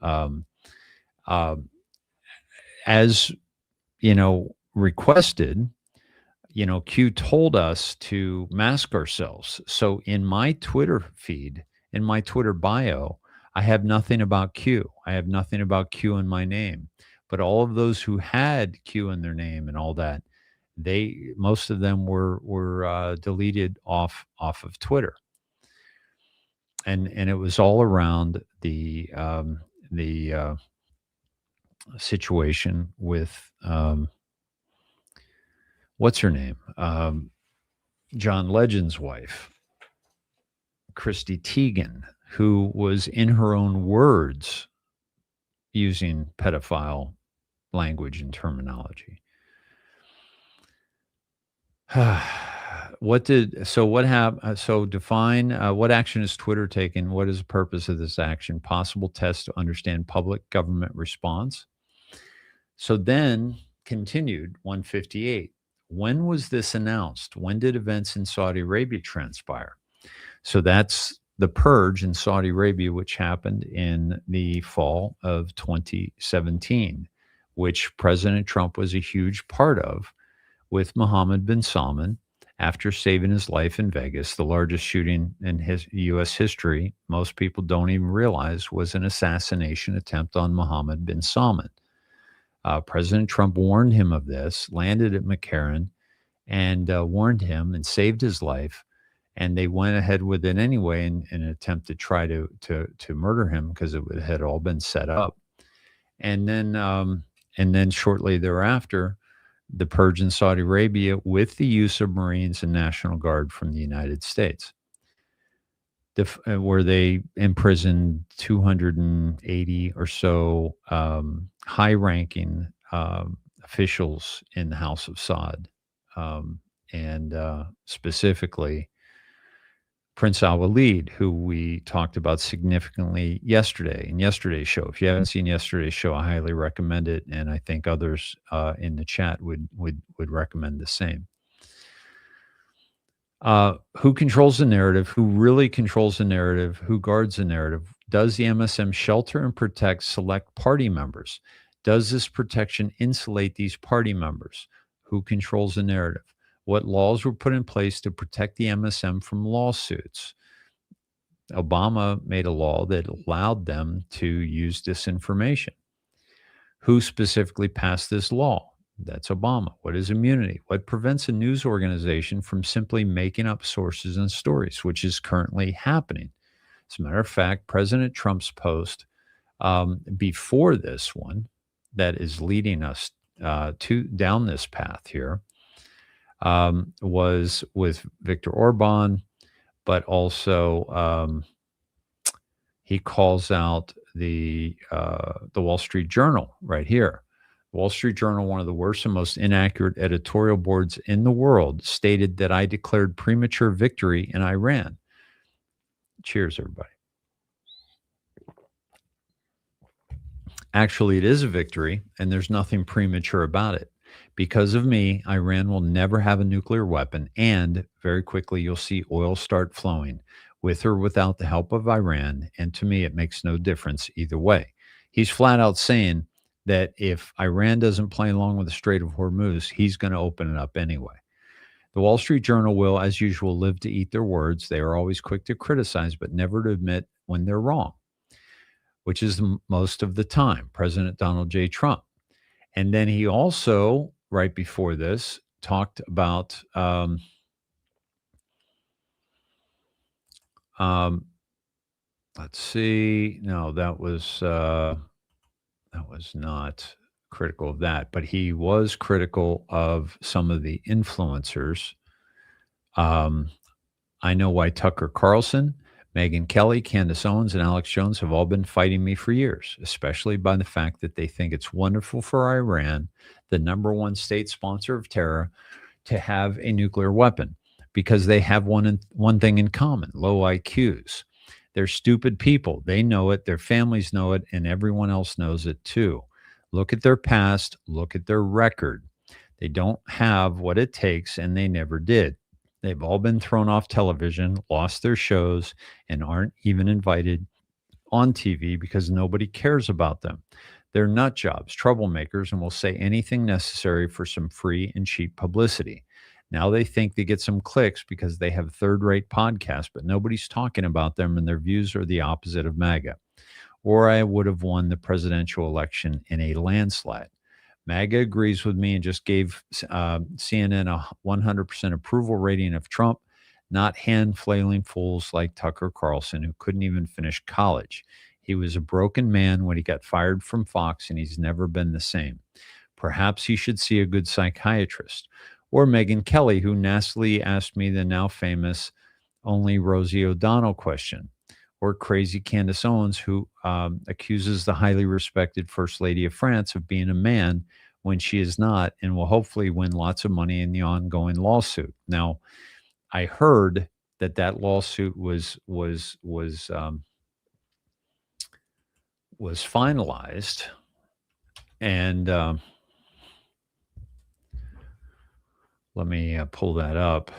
As requested, Q told us to mask ourselves. So in my Twitter feed, in my Twitter bio, I have nothing about Q. I have nothing about Q in my name. But all of those who had Q in their name and all that, most of them were deleted off of Twitter. And it was all around the situation with what's her name? John Legend's wife, Christy Teigen, who was in her own words using pedophile language and terminology. What happened? So define what action is Twitter taking? What is the purpose of this action? Possible test to understand public government response. So then continued 158. When was this announced? When did events in Saudi Arabia transpire? So that's the purge in Saudi Arabia, which happened in the fall of 2017, which President Trump was a huge part of with Mohammed bin Salman after saving his life in Vegas, the largest shooting in U.S. history. Most people don't even realize was an assassination attempt on Mohammed bin Salman. President Trump warned him of this, landed at McCarran, and warned him and saved his life. And they went ahead with it anyway in an attempt to try to murder him because it had all been set up. And then shortly thereafter, the purge in Saudi Arabia with the use of Marines and National Guard from the United States, where they imprisoned 280 or so high-ranking officials in the House of Saud, and specifically Prince Al-Walid, who we talked about significantly in yesterday's show. If you haven't seen yesterday's show, I highly recommend it, and I think others in the chat would recommend the same. Who controls the narrative? Who really controls the narrative? Who guards the narrative? Does the MSM shelter and protect select party members? Does this protection insulate these party members? Who controls the narrative? What laws were put in place to protect the MSM from lawsuits? Obama made a law that allowed them to use disinformation. Who specifically passed this law? That's Obama. What is immunity? What prevents a news organization from simply making up sources and stories, which is currently happening? As a matter of fact, President Trump's post before this one that is leading us down this path here was with Viktor Orban, but also he calls out the Wall Street Journal right here. Wall Street Journal, one of the worst and most inaccurate editorial boards in the world, stated that I declared premature victory in Iran. Cheers, everybody. Actually, it is a victory, and there's nothing premature about it. Because of me, Iran will never have a nuclear weapon, and very quickly you'll see oil start flowing, with or without the help of Iran, and to me, it makes no difference either way. He's flat out saying that if Iran doesn't play along with the Strait of Hormuz, he's going to open it up anyway. The Wall Street Journal will, as usual, live to eat their words. They are always quick to criticize, but never to admit when they're wrong, which is most of the time, President Donald J. Trump. And then he also, right before this, talked about let's see. No, that was not critical of that, but he was critical of some of the influencers. I know why Tucker Carlson, Megyn Kelly, Candace Owens, and Alex Jones have all been fighting me for years, especially by the fact that they think it's wonderful for Iran, the number one state sponsor of terror, to have a nuclear weapon because they have one thing in common: low IQs. They're stupid people. They know it. Their families know it, and everyone else knows it too. Look at their past. Look at their record. They don't have what it takes, and they never did. They've all been thrown off television, lost their shows, and aren't even invited on TV because nobody cares about them. They're nut jobs, troublemakers, and will say anything necessary for some free and cheap publicity. Now they think they get some clicks because they have third-rate podcasts, but nobody's talking about them, and their views are the opposite of MAGA. Or I would have won the presidential election in a landslide. MAGA agrees with me and just gave CNN a 100% approval rating of Trump, not hand-flailing fools like Tucker Carlson, who couldn't even finish college. He was a broken man when he got fired from Fox, and he's never been the same. Perhaps he should see a good psychiatrist. Or Megyn Kelly, who nastily asked me the now famous only Rosie O'Donnell question. Or crazy Candace Owens, who accuses the highly respected First Lady of France of being a man when she is not, and will hopefully win lots of money in the ongoing lawsuit. Now, I heard that lawsuit was finalized, and let me pull that up.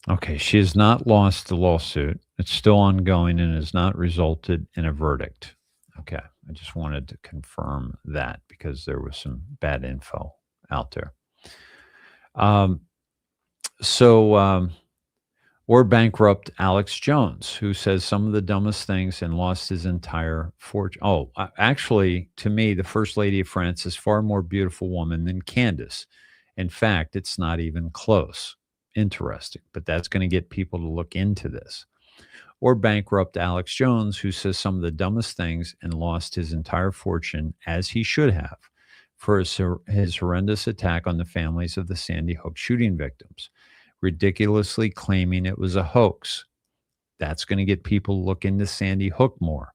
Okay, she has not lost the lawsuit. It's still ongoing and has not resulted in a verdict. Okay, I just wanted to confirm that because there was some bad info out there. Or bankrupt Alex Jones, who says some of the dumbest things and lost his entire fortune. Oh, actually, to me, the First Lady of France is far more beautiful woman than Candace. In fact, it's not even close. Interesting, but that's going to get people to look into this. Or bankrupt Alex Jones, who says some of the dumbest things and lost his entire fortune, as he should have, for his horrendous attack on the families of the Sandy Hook shooting victims, ridiculously claiming it was a hoax. That's going to get people to look into Sandy Hook more.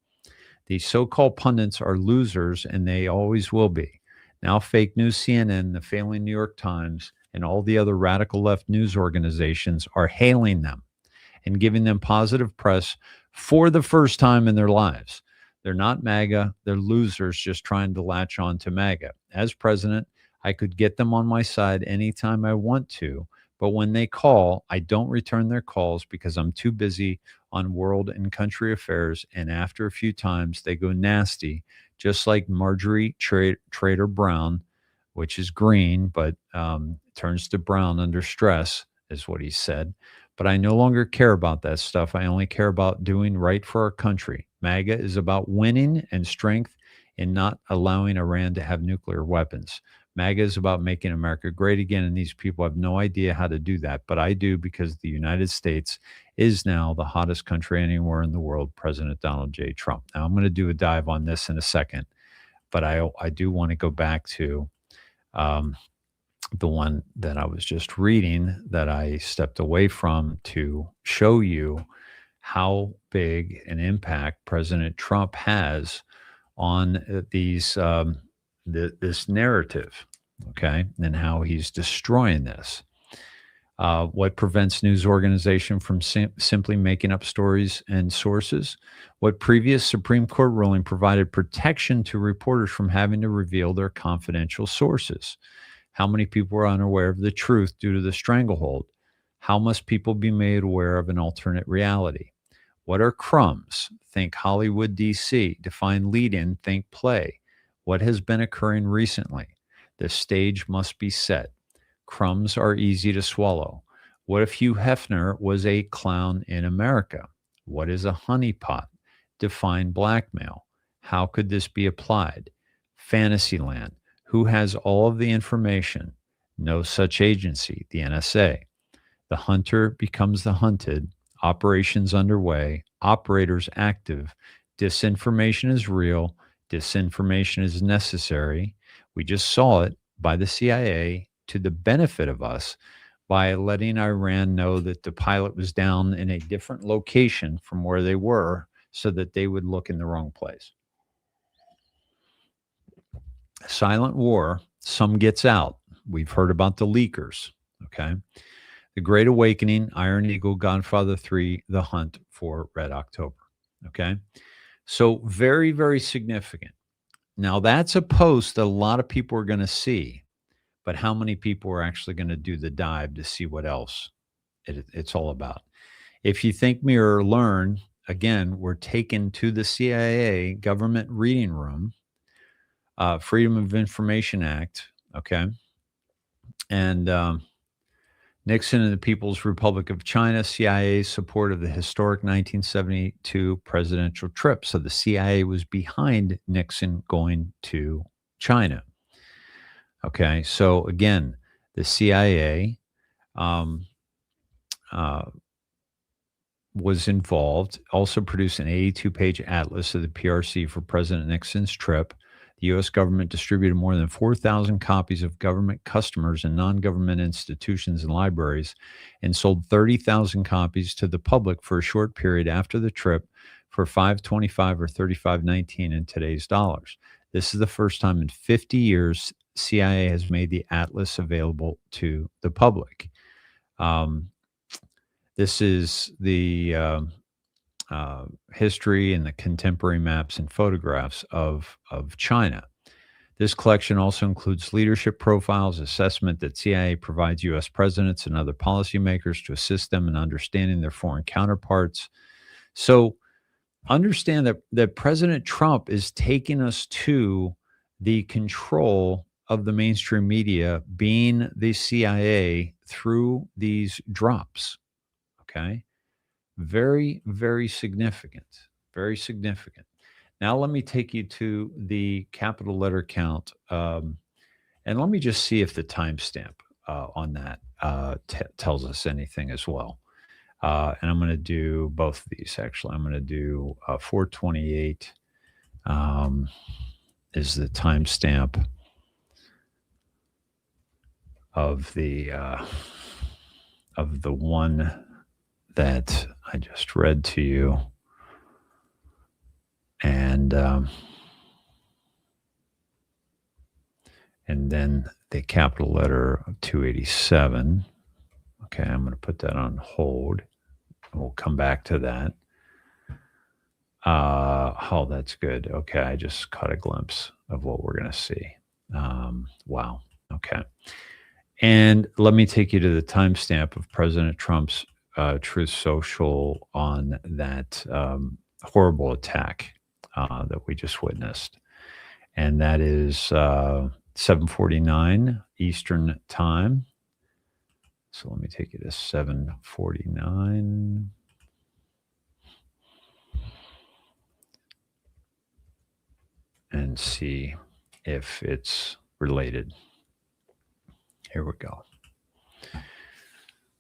These so-called pundits are losers, and they always will be. Now fake news CNN, the failing New York Times, and all the other radical left news organizations are hailing them and giving them positive press for the first time in their lives. They're not MAGA. They're losers just trying to latch on to MAGA. As president, I could get them on my side anytime I want to, but when they call, I don't return their calls because I'm too busy on world and country affairs, and after a few times, they go nasty, just like Marjorie Trader Brown, which is green, but turns to brown under stress, is what he said. But I no longer care about that stuff. I only care about doing right for our country. MAGA is about winning and strength and not allowing Iran to have nuclear weapons. MAGA is about making America great again, and these people have no idea how to do that. But I do, because the United States is now the hottest country anywhere in the world, President Donald J. Trump. Now, I'm going to do a dive on this in a second, but I do want to go back to the one that I was just reading that I stepped away from to show you how big an impact President Trump has on this narrative, okay, and how he's destroying this. What prevents news organization from simply making up stories and sources? What previous Supreme Court ruling provided protection to reporters from having to reveal their confidential sources? How many people are unaware of the truth due to the stranglehold? How must people be made aware of an alternate reality? What are crumbs? Think Hollywood, D.C. Define lead-in, think play. What has been occurring recently? The stage must be set. Crumbs are easy to swallow. What if Hugh Hefner was a clown in America? What is a honeypot? Define blackmail. How could this be applied? Fantasyland. Who has all of the information? No such agency, the NSA. The hunter becomes the hunted. Operations underway. Operators active. Disinformation is real. Disinformation is necessary. We just saw it by the CIA to the benefit of us by letting Iran know that the pilot was down in a different location from where they were so that they would look in the wrong place. Silent war, some gets out. We've heard about the leakers, okay? The Great Awakening, Iron Eagle, Godfather 3, The Hunt for Red October, okay? So very, very significant. Now, that's a post that a lot of people are going to see, but how many people are actually going to do the dive to see what else it's all about? If you think, mirror, learn, again, we're taken to the CIA government reading room, Freedom of Information Act, okay? And Nixon and the People's Republic of China, CIA's support of the historic 1972 presidential trip. So the CIA was behind Nixon going to China. Okay, so again, the CIA was involved, also produced an 82-page atlas of the PRC for President Nixon's trip. The U.S. government distributed more than 4,000 copies of government customers and non-government institutions and libraries and sold 30,000 copies to the public for a short period after the trip for $5.25 or $35.19 in today's dollars. This is the first time in 50 years CIA has made the atlas available to the public. This is the history and the contemporary maps and photographs of China. This collection also includes leadership profiles, assessment that CIA provides U.S. presidents and other policymakers to assist them in understanding their foreign counterparts. So understand that President Trump is taking us to the control of the mainstream media being the CIA through these drops, okay? Very, very significant, very significant. Now let me take you to the capital letter count, and let me just see if the timestamp on that tells us anything as well. And I'm going to do both of these, actually. I'm going to do 428 is the timestamp of the one that I just read to you, and then the capital letter of 287. Okay, I'm going to put that on hold. We'll come back to that. Oh, that's good. Okay, I just caught a glimpse of what we're going to see. Wow. Okay. And let me take you to the timestamp of President Trump's Truth Social on that horrible attack that we just witnessed. And that is 7:49 Eastern Time. So let me take you to 7:49. And see if it's related. Here we go.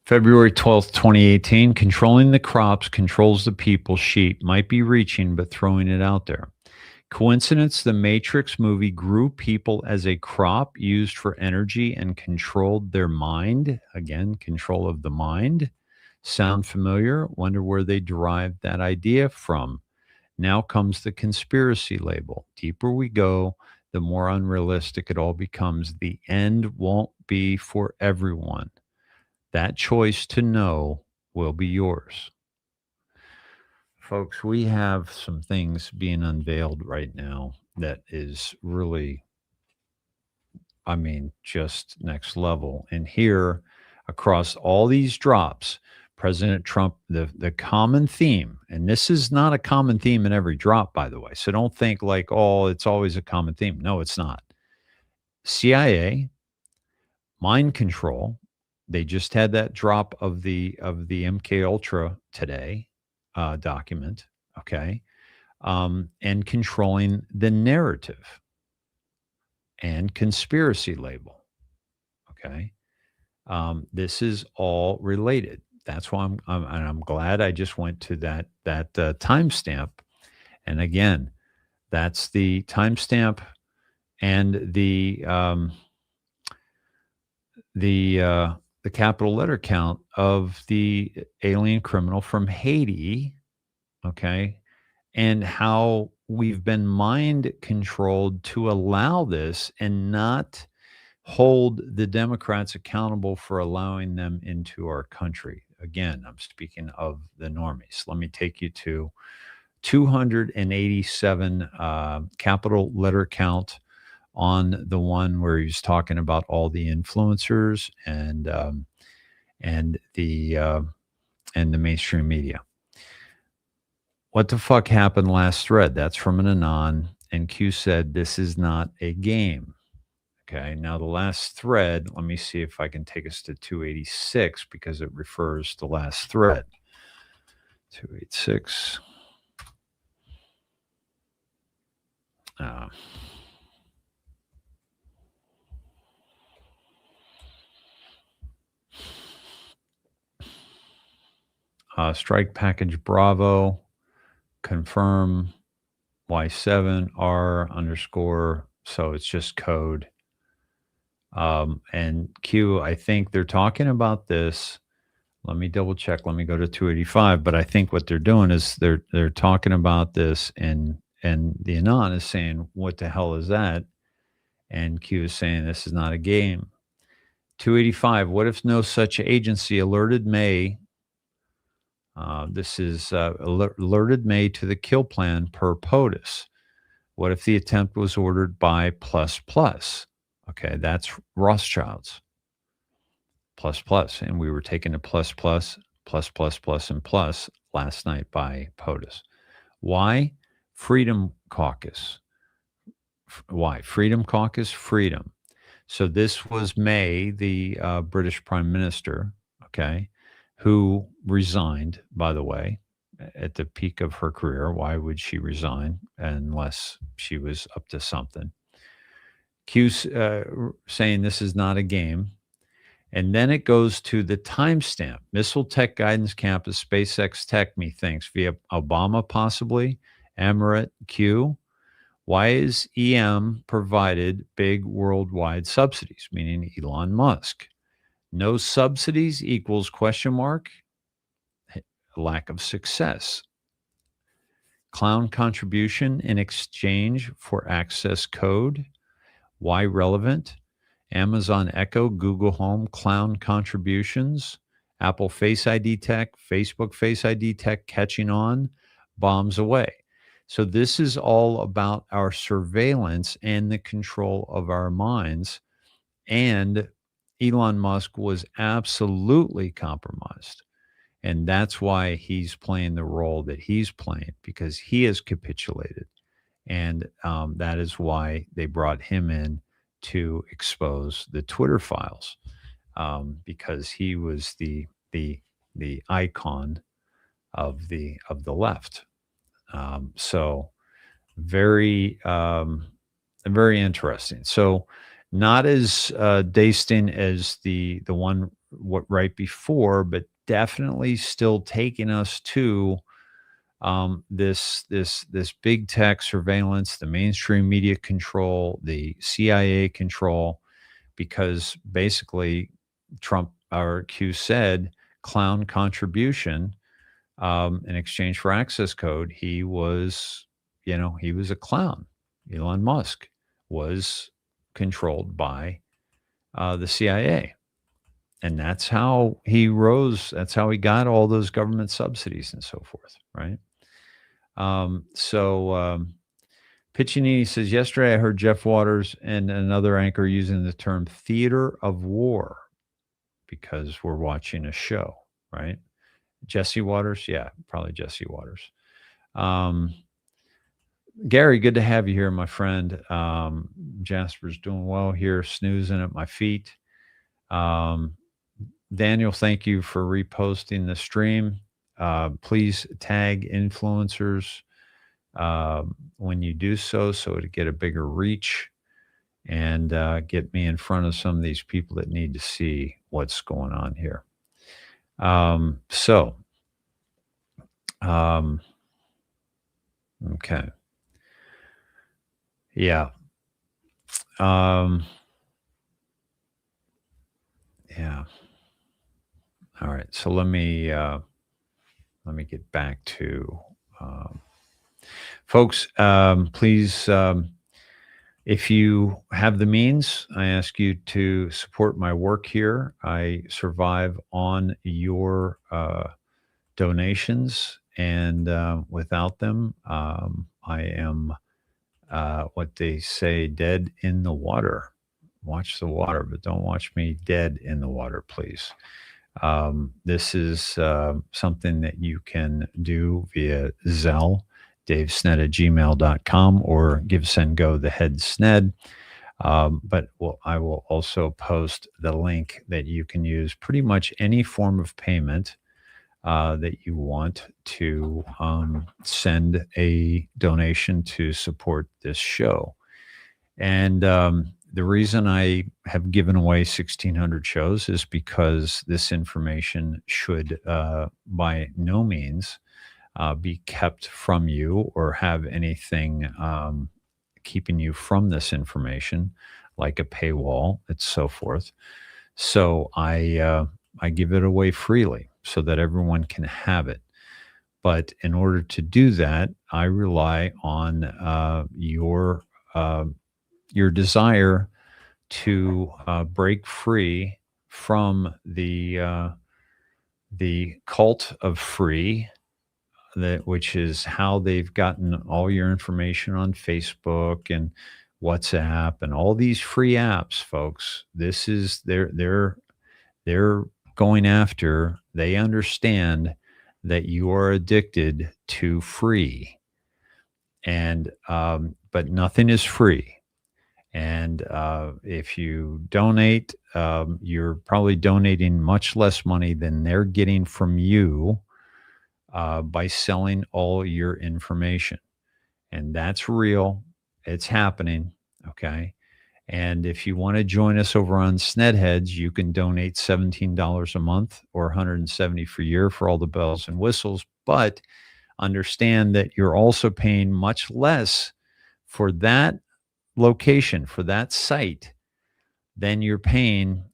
February 12th, 2018, controlling the crops controls the people. Sheep might be reaching, but throwing it out there. Coincidence, the Matrix movie grew people as a crop used for energy and controlled their mind. Again, control of the mind. Sound familiar? Wonder where they derived that idea from. Now comes the conspiracy label. Deeper we go, the more unrealistic it all becomes. The end won't be for everyone. That choice to know will be yours. Folks, we have some things being unveiled right now that is really, I mean, just next level. And here, across all these drops, President Trump, the common theme, and this is not a common theme in every drop, by the way. So don't think like, oh, it's always a common theme. No, it's not. CIA, mind control. They just had that drop of the MK Ultra today document. Okay. And controlling the narrative and conspiracy label. Okay. This is all related. That's why I'm glad I just went to that timestamp. And again, that's the timestamp and the capital letter count of the alien criminal from Haiti. Okay. And how we've been mind controlled to allow this and not hold the Democrats accountable for allowing them into our country. Again, I'm speaking of the normies. Let me take you to 287 capital letter count on the one where he's talking about all the influencers and the mainstream media. What the fuck happened last thread? That's from an Anon, and Q said, this is not a game. Okay, now the last thread, let me see if I can take us to 286 because it refers to last thread. 286. Strike package Bravo. Confirm Y7R _. So it's just code. And Q, I think they're talking about this. Let me double check. Let me go to 285. But I think what they're doing is they're talking about this, and the Anon is saying, what the hell is that? And Q is saying, this is not a game. 285. What if no such agency alerted May? This is alerted May to the kill plan per POTUS. What if the attempt was ordered by ++? Okay, that's Rothschilds. ++. And we were taken to ++, and plus last night by POTUS. Why? Freedom Caucus. Why? Freedom Caucus? Freedom. So this was May, the British Prime Minister, okay, who resigned, by the way, at the peak of her career. Why would she resign unless she was up to something? Q's saying this is not a game. And then it goes to the timestamp. Missile Tech Guidance Campus, SpaceX Tech, methinks, via Obama possibly, Emirates, Q. Why is EM provided big worldwide subsidies, meaning Elon Musk? No subsidies equals ? Lack of success. Clown contribution in exchange for access code. Why relevant? Amazon Echo, Google Home, clown contributions. Apple Face ID tech, Facebook Face ID tech catching on, bombs away. So this is all about our surveillance and the control of our minds. And Elon Musk was absolutely compromised. And that's why he's playing the role that he's playing, because he has capitulated. And that is why they brought him in to expose the Twitter files, because he was the icon of the left. So very very interesting. So not as dazing as the one right before, but definitely still taking us to this big tech surveillance, the mainstream media control, the CIA control, because basically Trump or Q said clown contribution in exchange for access code. He was a clown. Elon Musk was controlled by the CIA. And that's how he rose. That's how he got all those government subsidies and so forth, right? Piccinini says, yesterday I heard Jeff Waters and another anchor using the term theater of war because we're watching a show, right? Jesse Waters? Yeah, probably Jesse Waters. Gary, good to have you here, my friend. Jasper's doing well here, snoozing at my feet. Daniel, thank you for reposting the stream. Please tag influencers when you do so to get a bigger reach and get me in front of some of these people that need to see what's going on here. Okay. Yeah. Yeah. All right. So let me get back to folks. Please, if you have the means, I ask you to support my work here. I survive on your donations, and without them, I am what they say, dead in the water. Watch the water, but don't watch me dead in the water, please. This is something that you can do via Zelle, davesned@gmail.com, or GiveSendGo, the head Sned. But I will also post the link that you can use pretty much any form of payment that you want to send a donation to support this show. And the reason I have given away 1,600 shows is because this information should by no means be kept from you or have anything keeping you from this information, like a paywall and so forth. So I give it away freely so that everyone can have it. But in order to do that, I rely on your desire to break free from the cult of free, which is how they've gotten all your information on Facebook and WhatsApp and all these free apps, folks. This is they're going after. They understand that you are addicted to free, and but nothing is free. And if you donate, you're probably donating much less money than they're getting from you by selling all your information. And that's real. It's happening. Okay. And if you want to join us over on Snedheads, you can donate $17 a month or $170 for a year for all the bells and whistles. But understand that you're also paying much less for that location, for that site, than you're paying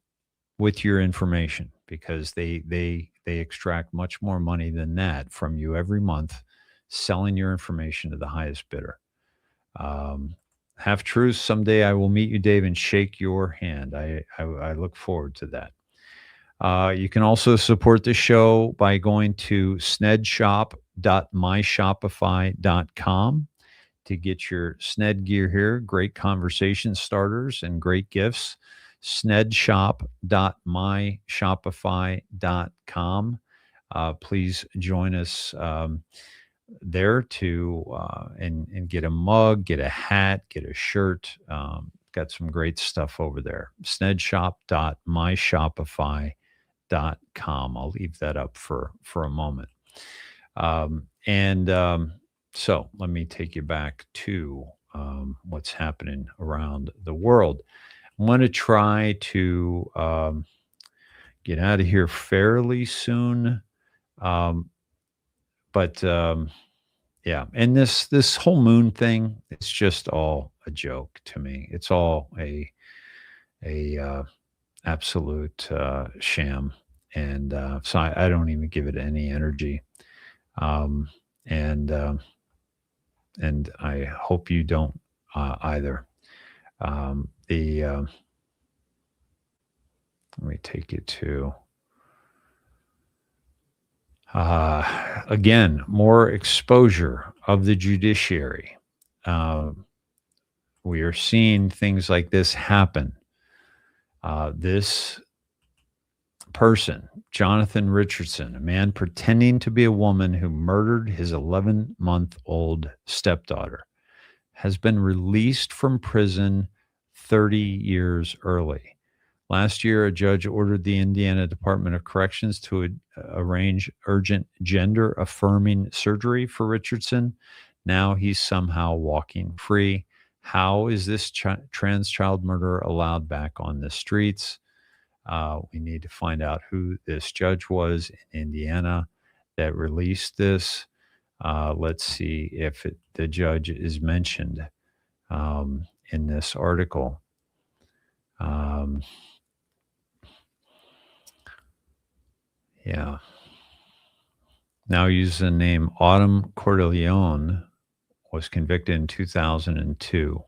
with your information, because they extract much more money than that from you every month, selling your information to the highest bidder. Half truths. Someday I will meet you, Dave, and shake your hand. I look forward to that. You can also support the show by going to snedshop.myshopify.com to get your Sned gear here. Great conversation starters and great gifts. snedshop.myshopify.com. Please join us there to and get a mug, get a hat, get a shirt. Got some great stuff over there. snedshop.myshopify.com. I'll leave that up for a moment. So let me take you back to what's happening around the world. I'm going to try to get out of here fairly soon. But Yeah. And this whole moon thing, it's just all a joke to me. It's all a absolute sham. And so I don't even give it any energy. Um, and I hope you don't either. Let me take you to again, more exposure of the judiciary. We are seeing things like this happen. This person, Jonathan Richardson, a man pretending to be a woman who murdered his 11-month-old stepdaughter, has been released from prison 30 years early. Last year, a judge ordered the Indiana Department of Corrections to arrange urgent gender-affirming surgery for Richardson. Now he's somehow walking free. How is this trans child murderer allowed back on the streets? We need to find out who this judge was in Indiana that released this. Let's see if the judge is mentioned in this article. Yeah. Now using the name Autumn Cordellione, was convicted in 2002.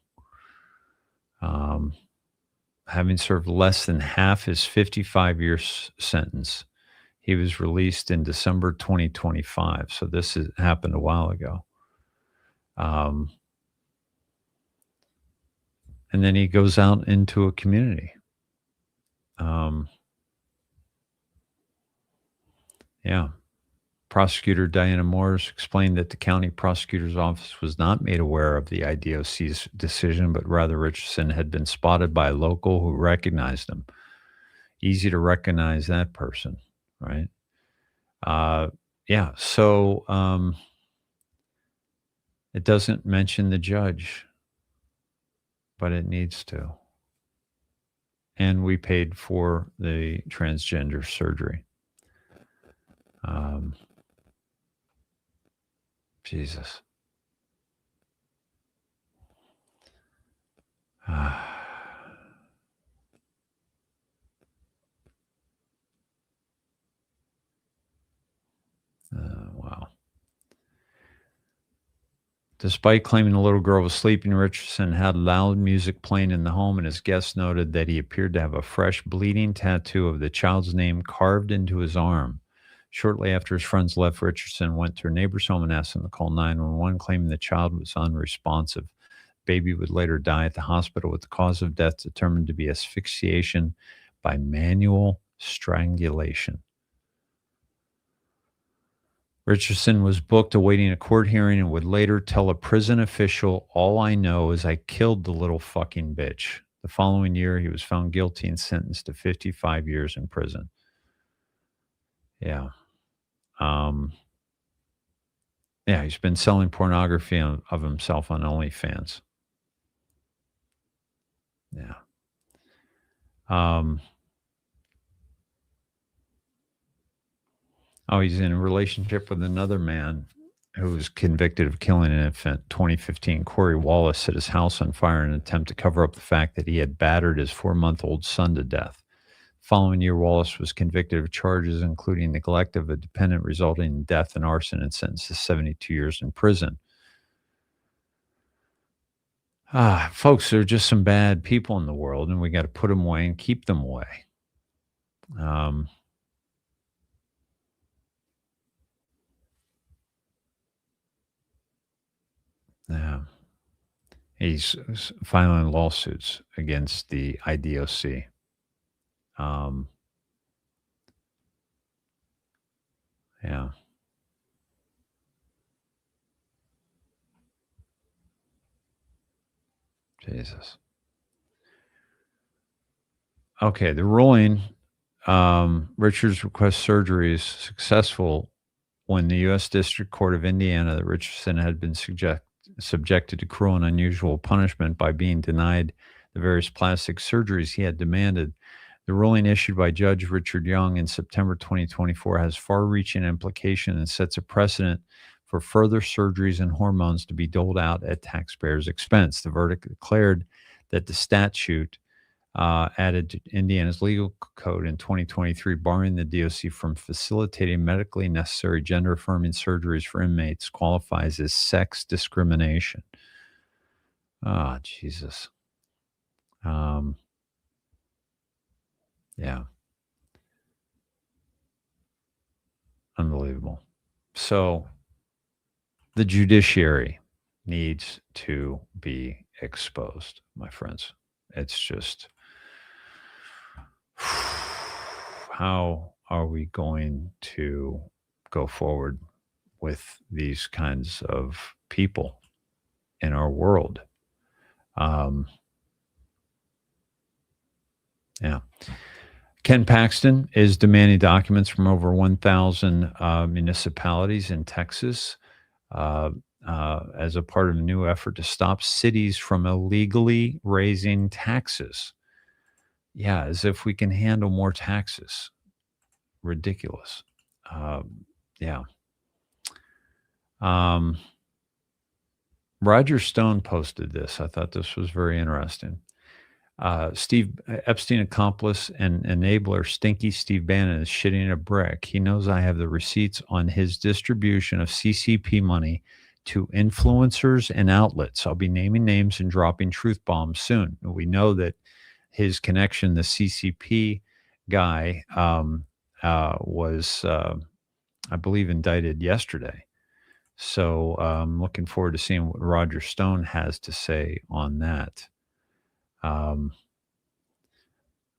Having served less than half his 55-year sentence. He was released in December 2025. So this happened a while ago. And then he goes out into a community. Yeah. Prosecutor Diana Morris explained that the county prosecutor's office was not made aware of the IDOC's decision, but rather Richardson had been spotted by a local who recognized him. Easy to recognize that person, right? Yeah. So it doesn't mention the judge, but it needs to. And we paid for the transgender surgery. Jesus. Wow. Despite claiming the little girl was sleeping, Richardson had loud music playing in the home, and his guests noted that he appeared to have a fresh bleeding tattoo of the child's name carved into his arm. Shortly after his friends left, Richardson went to a neighbor's home and asked them to call 911, claiming the child was unresponsive. Baby would later die at the hospital, with the cause of death determined to be asphyxiation by manual strangulation. Richardson was booked awaiting a court hearing and would later tell a prison official, "All I know is I killed the little fucking bitch." The following year, he was found guilty and sentenced to 55 years in prison. Yeah. Yeah, he's been selling pornography of himself on OnlyFans. Yeah. He's in a relationship with another man who was convicted of killing an infant. 2015, Corey Wallace set his house on fire in an attempt to cover up the fact that he had battered his 4-month-old son to death. Following year, Wallace was convicted of charges including neglect of a dependent resulting in death and arson, and sentenced to 72 years in prison. Folks, there are just some bad people in the world, and we got to put them away and keep them away. Yeah. He's filing lawsuits against the IDOC. Yeah. Jesus. Okay, the ruling, Richard's request surgery is successful when the U.S. District Court of Indiana that Richardson had been subjected to cruel and unusual punishment by being denied the various plastic surgeries he had demanded. The ruling issued by Judge Richard Young in September 2024 has far-reaching implications and sets a precedent for further surgeries and hormones to be doled out at taxpayers' expense. The verdict declared that the statute added to Indiana's legal code in 2023, barring the DOC from facilitating medically necessary gender-affirming surgeries for inmates, qualifies as sex discrimination. Ah, Jesus. Yeah. Unbelievable. So the judiciary needs to be exposed, my friends. It's just, how are we going to go forward with these kinds of people in our world? Yeah. Ken Paxton is demanding documents from over 1,000 municipalities in Texas as a part of a new effort to stop cities from illegally raising taxes. Yeah, as if we can handle more taxes. Ridiculous. Yeah. Roger Stone posted this. I thought this was very interesting. Steve Epstein accomplice and enabler Stinky Steve Bannon is shitting a brick. He knows I have the receipts on his distribution of CCP money to influencers and outlets. I'll be naming names and dropping truth bombs soon. We know that his connection, the CCP guy, was, I believe, indicted yesterday. So I'm looking forward to seeing what Roger Stone has to say on that.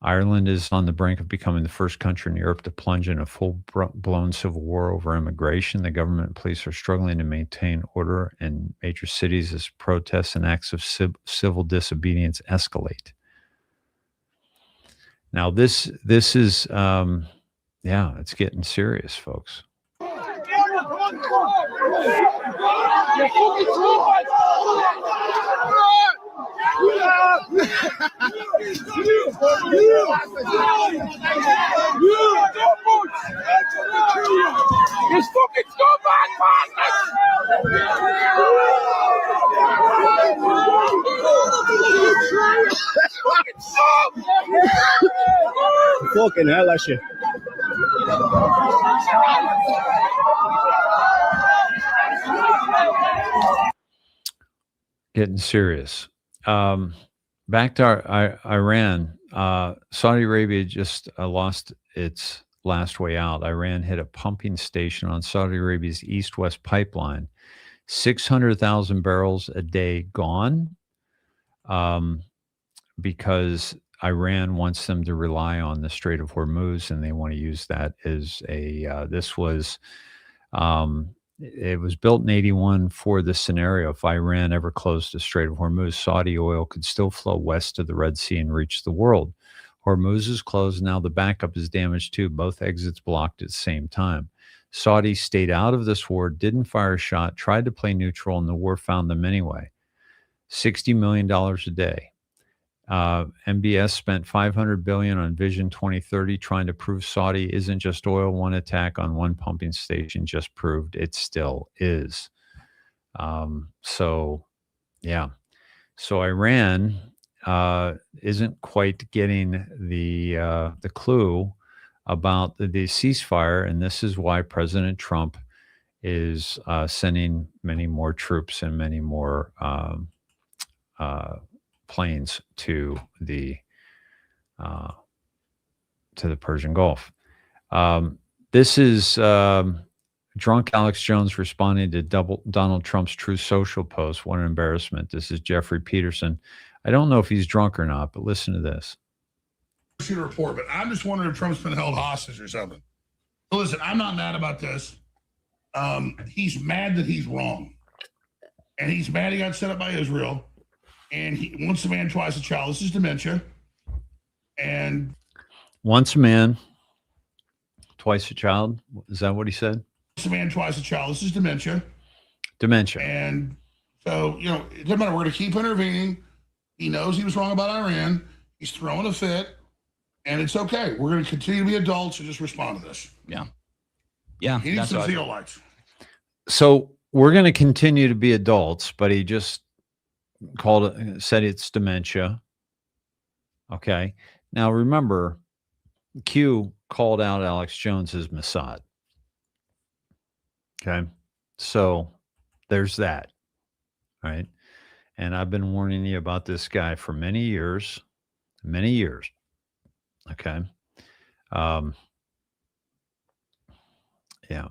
Ireland is on the brink of becoming the first country in Europe to plunge in a full-blown civil war over immigration. The government and police are struggling to maintain order in major cities as protests and acts of civil disobedience escalate. Now, this is, yeah, it's getting serious, folks. Fucking hell, that shit. Getting serious. Back to Iran. Saudi Arabia just lost its last way out. Iran hit a pumping station on Saudi Arabia's east-west pipeline. 600,000 barrels a day gone because Iran wants them to rely on the Strait of Hormuz, and they want to use that as a, it was built in 81 for this scenario. If Iran ever closed the Strait of Hormuz, Saudi oil could still flow west to the Red Sea and reach the world. Hormuz is closed. Now the backup is damaged too. Both exits blocked at the same time. Saudi stayed out of this war, didn't fire a shot, tried to play neutral, and the war found them anyway. $60 million a day. MBS spent $500 billion on Vision 2030 trying to prove Saudi isn't just oil. One attack on one pumping station just proved it still is. So Iran isn't quite getting the clue about the ceasefire, and this is why President Trump is sending many more troops and many more planes to the Persian Gulf. This is drunk Alex Jones responding to Donald Trump's Truth Social post. What an embarrassment. This is Jeffrey Peterson. I don't know if he's drunk or not, but listen to this. See the report, but I'm just wondering if Trump's been held hostage or something. So listen, I'm not mad about this. He's mad that he's wrong. And he's mad he got set up by Israel. And he once a man, twice a child. This is dementia. And once a man, twice a child. Is that what he said? Once a man, twice a child. This is dementia. Dementia. And so, it doesn't matter. We're going to keep intervening. He knows he was wrong about Iran. He's throwing a fit. And it's okay. We're going to continue to be adults and just respond to this. Yeah. Yeah. He needs some zeolites. So we're going to continue to be adults, but he just said it's dementia. Okay. Now remember, Q called out Alex Jones as Mossad. Okay. So there's that. Right. And I've been warning you about this guy for many years. Okay. Yeah.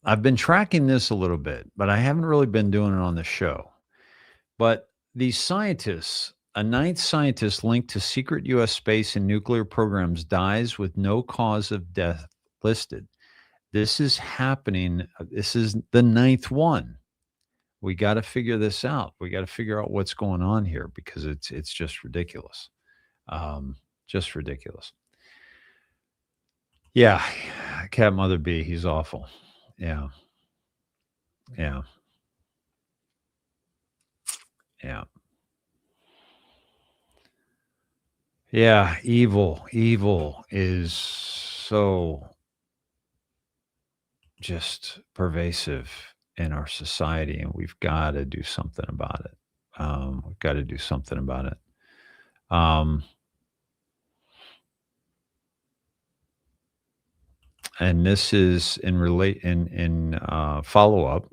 I've been tracking this a little bit, but I haven't really been doing it on the show. But these scientists, a ninth scientist linked to secret U.S. space and nuclear programs dies with no cause of death listed. This is happening. This is the ninth one. We got to figure this out. We got to figure out what's going on here because it's just ridiculous. Just ridiculous. Yeah. Cat Mother B, he's awful. Yeah. Yeah. Yeah. Yeah. Evil is so just pervasive in our society, and we've got to do something about it. We've got to do something about it. And this is in follow up,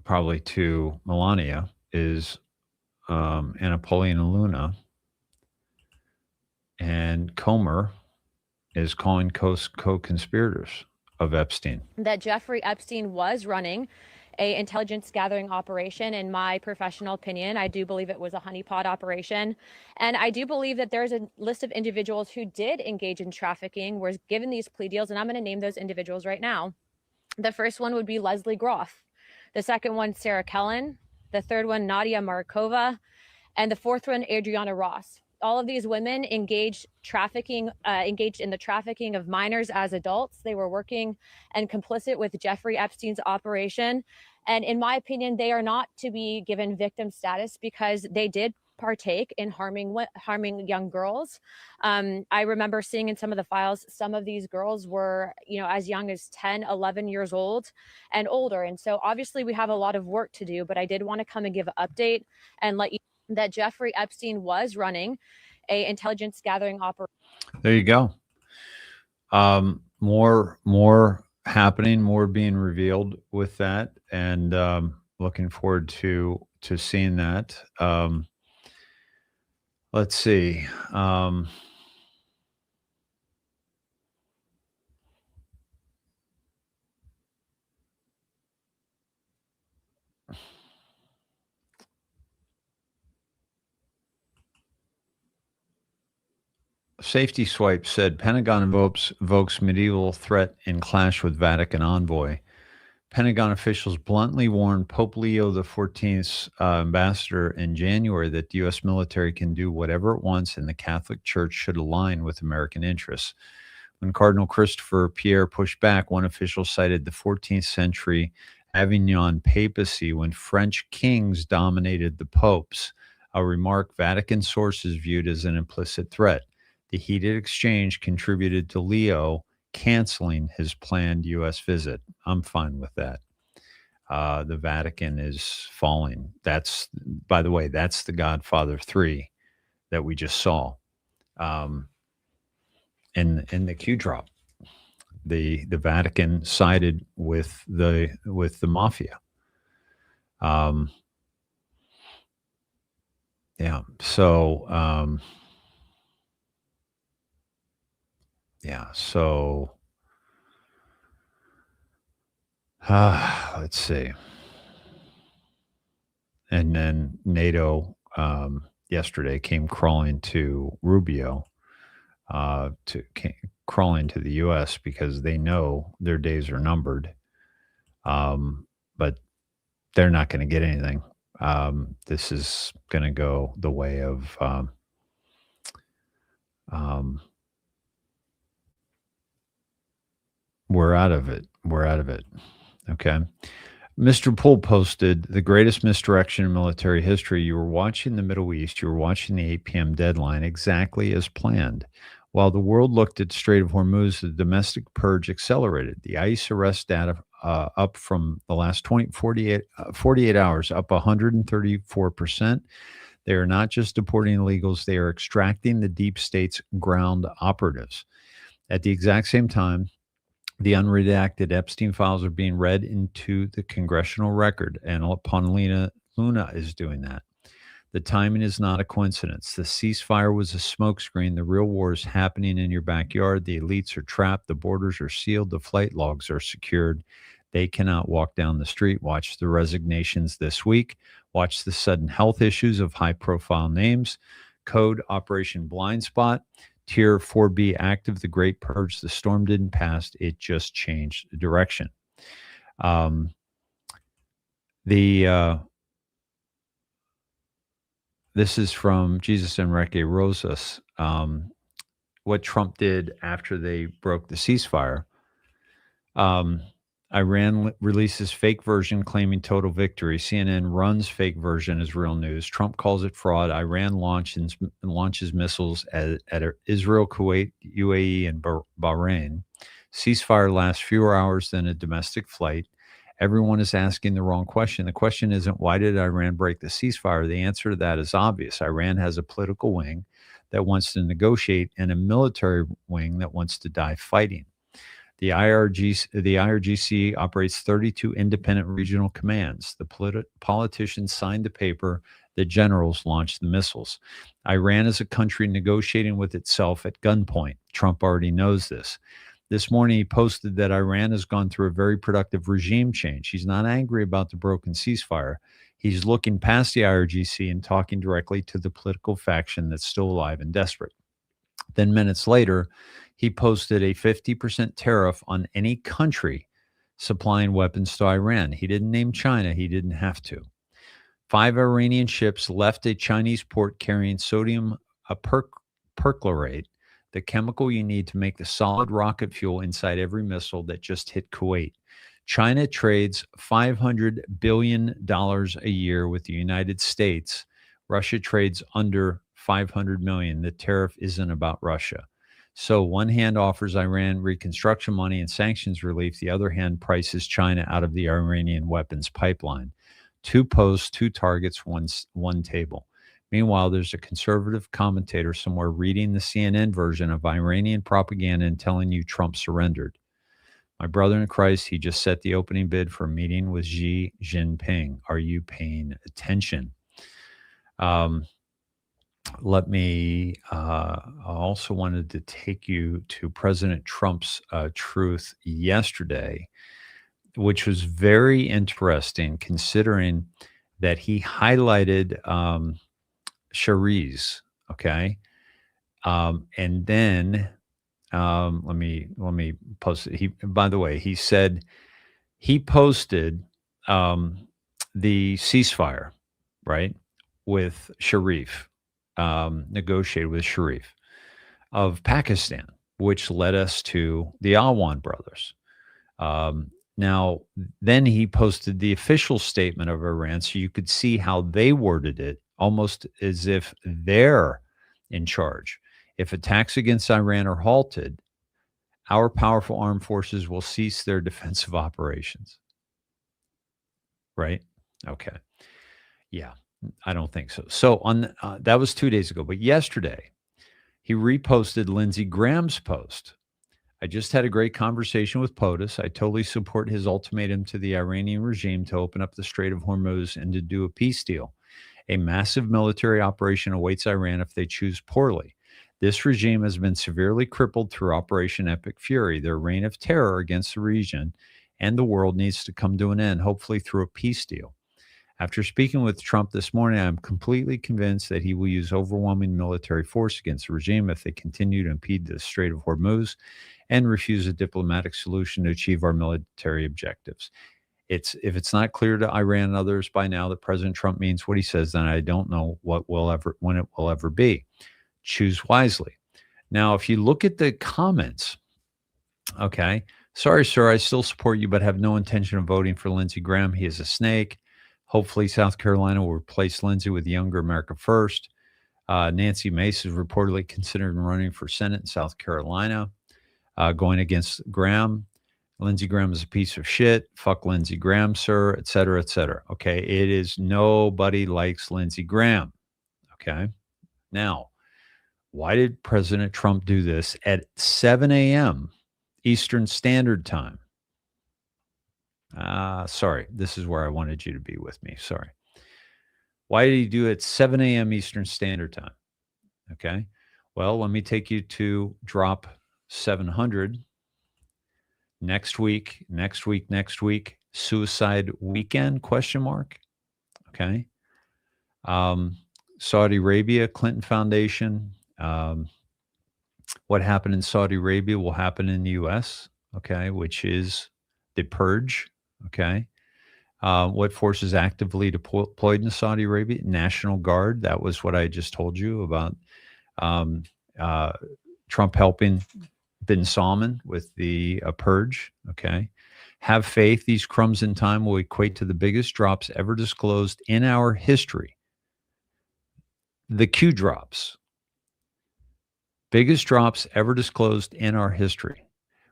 probably to Melania, is Napoleon and Luna, and Comer is calling co-conspirators of Epstein. That Jeffrey Epstein was running a intelligence gathering operation. In my professional opinion, I do believe it was a honeypot operation. And I do believe that there's a list of individuals who did engage in trafficking, were given these plea deals, and I'm going to name those individuals right now. The first one would be Leslie Groff. The second one, Sarah Kellen. The third one, Nadia Markova. And the fourth one, Adriana Ross. All of these women engaged in the trafficking of minors as adults. They were working and complicit with Jeffrey Epstein's operation. And in my opinion, they are not to be given victim status because they did partake in harming young girls. I remember seeing in some of the files, some of these girls were, as young as 10, 11 years old and older. And so obviously we have a lot of work to do, but I did want to come and give an update and let you know that Jeffrey Epstein was running a intelligence gathering operation. There you go. More happening, more being revealed with that, and looking forward to seeing that. Let's see. Safety Swipe said Pentagon invokes medieval threat in clash with Vatican envoy. Pentagon officials bluntly warned Pope Leo XIV's ambassador in January that the U.S. military can do whatever it wants and the Catholic Church should align with American interests. When Cardinal Christopher Pierre pushed back, one official cited the 14th century Avignon papacy when French kings dominated the popes, a remark Vatican sources viewed as an implicit threat. The heated exchange contributed to Leo canceling his planned U.S. visit. I'm fine with that. The Vatican is falling. That's, by the way, that's the Godfather 3 that we just saw in the Q drop. The Vatican sided with the mafia. Yeah. So. Yeah, so let's see. And then NATO yesterday came crawling to Rubio, crawling to the U.S. because they know their days are numbered, but they're not going to get anything. This is going to go the way of we're out of it. We're out of it. Okay. Mr. Poole posted the greatest misdirection in military history. You were watching the Middle East. You were watching the 8 p.m. deadline exactly as planned. While the world looked at the Strait of Hormuz, the domestic purge accelerated. The ICE arrest data up from the last 48 hours, up 134%. They are not just deporting illegals, they are extracting the deep state's ground operatives. At the exact same time, the unredacted Epstein files are being read into the congressional record, and Luna is doing that. The timing is not a coincidence. The ceasefire was a smokescreen. The real war is happening in your backyard. The elites are trapped. The borders are sealed. The flight logs are secured. They cannot walk down the street. Watch the resignations this week. Watch the sudden health issues of high-profile names. Code Operation Blind Spot. Tier 4B active, the Great Purge. The storm didn't pass. It just changed direction. This is from Jesus Enrique Rosas. What Trump did after they broke the ceasefire. Iran releases fake version claiming total victory. CNN runs fake version as real news. Trump calls it fraud. Iran launches missiles at Israel, Kuwait, UAE, and Bahrain. Ceasefire lasts fewer hours than a domestic flight. Everyone is asking the wrong question. The question isn't, why did Iran break the ceasefire? The answer to that is obvious. Iran has a political wing that wants to negotiate and a military wing that wants to die fighting. The IRGC operates 32 independent regional commands. The politicians signed the paper. The generals launched the missiles. Iran is a country negotiating with itself at gunpoint. Trump already knows this. This morning, he posted that Iran has gone through a very productive regime change. He's not angry about the broken ceasefire. He's looking past the IRGC and talking directly to the political faction that's still alive and desperate. Then minutes later, he posted a 50% tariff on any country supplying weapons to Iran. He didn't name China. He didn't have to. 5 Iranian ships left a Chinese port carrying sodium perchlorate, the chemical you need to make the solid rocket fuel inside every missile that just hit Kuwait. China trades $500 billion a year with the United States. Russia trades under $500 million. The tariff isn't about Russia. So one hand offers Iran reconstruction money and sanctions relief. The other hand prices China out of the Iranian weapons pipeline. 2 posts, 2 targets, one table. Meanwhile, there's a conservative commentator somewhere reading the CNN version of Iranian propaganda and telling you Trump surrendered. My brother in Christ, he just set the opening bid for a meeting with Xi Jinping. Are you paying attention? I also wanted to take you to President Trump's truth yesterday, which was very interesting considering that he highlighted Cherise, okay? And then let me post it. By the way, he said he posted the ceasefire, right, with Sharif, negotiated with Sharif of Pakistan, which led us to the Alwan brothers. Now, then he posted the official statement of Iran so you could see how they worded it, almost as if they're in charge. If attacks against Iran are halted, our powerful armed forces will cease their defensive operations. Right? Okay. Yeah, I don't think so. So on that was 2 days ago. But yesterday, he reposted Lindsey Graham's post. I just had a great conversation with POTUS. I totally support his ultimatum to the Iranian regime to open up the Strait of Hormuz and to do a peace deal. A massive military operation awaits Iran if they choose poorly. This regime has been severely crippled through Operation Epic Fury. Their reign of terror against the region and the world needs to come to an end, hopefully through a peace deal. After speaking with Trump this morning, I'm completely convinced that he will use overwhelming military force against the regime if they continue to impede the Strait of Hormuz and refuse a diplomatic solution to achieve our military objectives. If it's not clear to Iran and others by now that President Trump means what he says, then I don't know when it will ever be. Choose wisely. Now, if you look at the comments, okay, sorry, sir, I still support you, but have no intention of voting for Lindsey Graham. He is a snake. Hopefully, South Carolina will replace Lindsey with Younger America First. Nancy Mace is reportedly considering running for Senate in South Carolina, going against Graham. Lindsey Graham is a piece of shit. Fuck Lindsey Graham, sir, et cetera, et cetera. Okay. It is nobody likes Lindsey Graham. Okay. Now, why did President Trump do this at 7 a.m. Eastern Standard Time? Sorry. This is where I wanted you to be with me. Sorry. Why did he do it at 7 a.m. Eastern Standard Time? Okay. Well, let me take you to drop 700. Next week, suicide weekend, question mark. Okay. Saudi Arabia, Clinton Foundation. What happened in Saudi Arabia will happen in the U.S., okay, which is the purge, okay. What forces actively deployed in Saudi Arabia? National Guard. That was what I just told you about Trump helping Bin Salman with the purge, okay. Have faith. These crumbs in time will equate to the biggest drops ever disclosed in our history. The Q drops. Biggest drops ever disclosed in our history.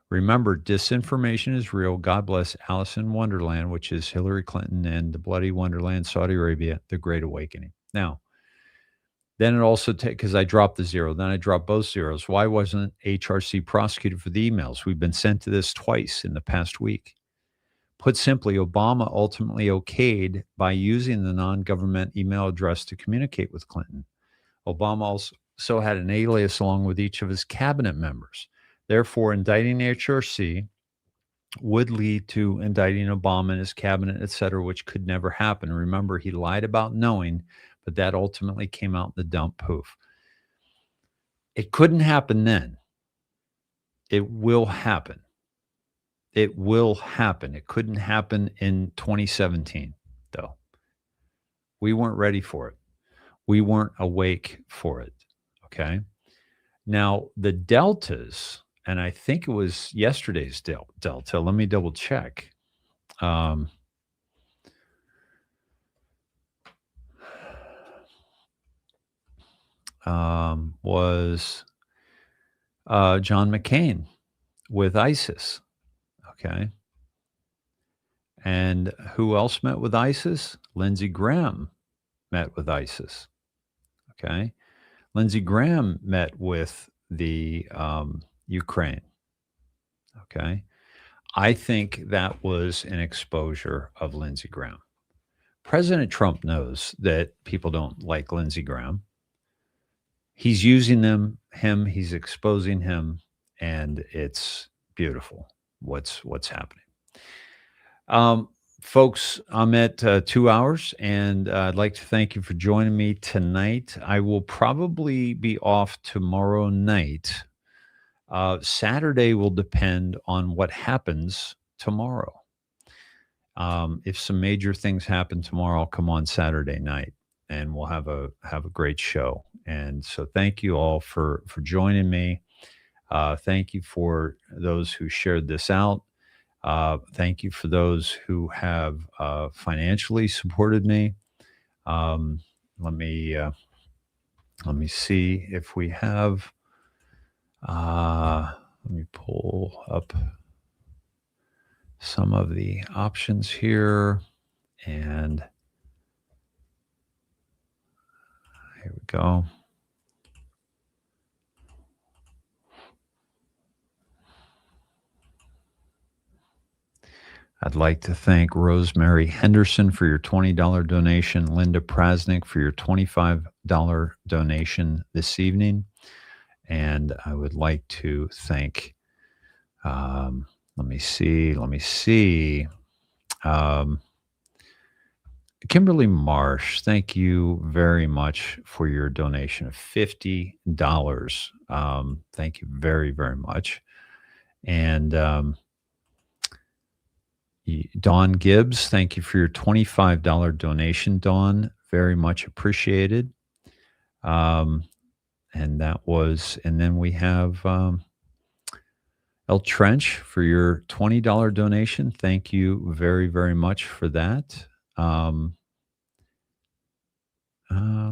Remember, disinformation is real. God bless Alice in Wonderland, which is Hillary Clinton and the bloody Wonderland, Saudi Arabia, the Great Awakening. Now, then it also because I dropped the zero, then I dropped both zeros. Why wasn't HRC prosecuted for the emails? We've been sent to this twice in the past week. Put simply, Obama ultimately okayed by using the non-government email address to communicate with Clinton. Obama also had an alias along with each of his cabinet members. Therefore, indicting HRC would lead to indicting Obama and his cabinet, et cetera, which could never happen. Remember, he lied about knowing, but that ultimately came out in the dump poof. It couldn't happen then. It will happen. It will happen. It couldn't happen in 2017, though. We weren't ready for it. We weren't awake for it. Okay. Now, the deltas, and I think it was yesterday's delta. Let me double check. Was John McCain with ISIS. Okay. And who else met with ISIS? Lindsey Graham met with ISIS. Okay. Lindsey Graham met with the Ukraine. Okay. I think that was an exposure of Lindsey Graham. President Trump knows that people don't like Lindsey Graham. He's using him, he's exposing him, and it's beautiful what's happening. Folks, I'm at 2 hours, and I'd like to thank you for joining me tonight. I will probably be off tomorrow night. Saturday will depend on what happens tomorrow. If some major things happen tomorrow, I'll come on Saturday night, and we'll have a great show. And so thank you all for joining me. Thank you for those who shared this out. Thank you for those who have financially supported me. Let me see if we have. Let me pull up some of the options here, and here we go. I'd like to thank Rosemary Henderson for your $20 donation, Linda Prasnick for your $25 donation this evening. And I would like to thank, let me see. Kimberly Marsh, thank you very much for your donation of $50. Thank you very, very much. And Dawn Gibbs, thank you for your $25 donation, Dawn. Very much appreciated. And then we have El Trench for your $20 donation. Thank you very, very much for that.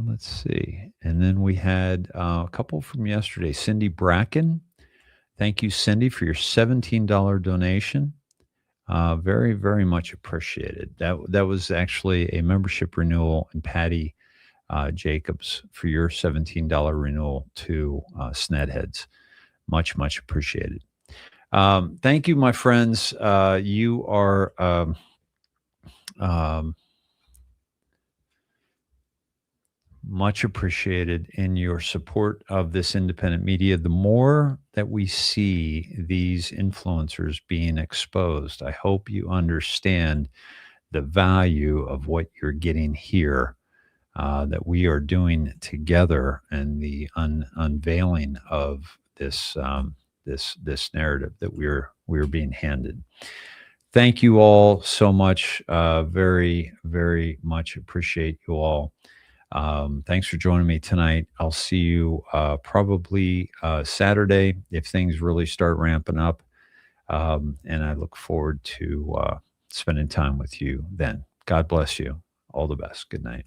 Let's see. And then we had a couple from yesterday. Cindy Bracken. Thank you, Cindy, for your $17 donation. Very, very much appreciated. That was actually a membership renewal, and Patty Jacobs for your $17 renewal to Snedheads. Much, much appreciated. Thank you, my friends. You are much appreciated in your support of this independent media. The more that we see these influencers being exposed, I hope you understand the value of what you're getting here, that we are doing together, and the unveiling of this this narrative that we're being handed. Thank you all so much. Very, very much appreciate you all. Thanks for joining me tonight. I'll see you probably Saturday if things really start ramping up. And I look forward to spending time with you then. God bless you. All the best. Good night.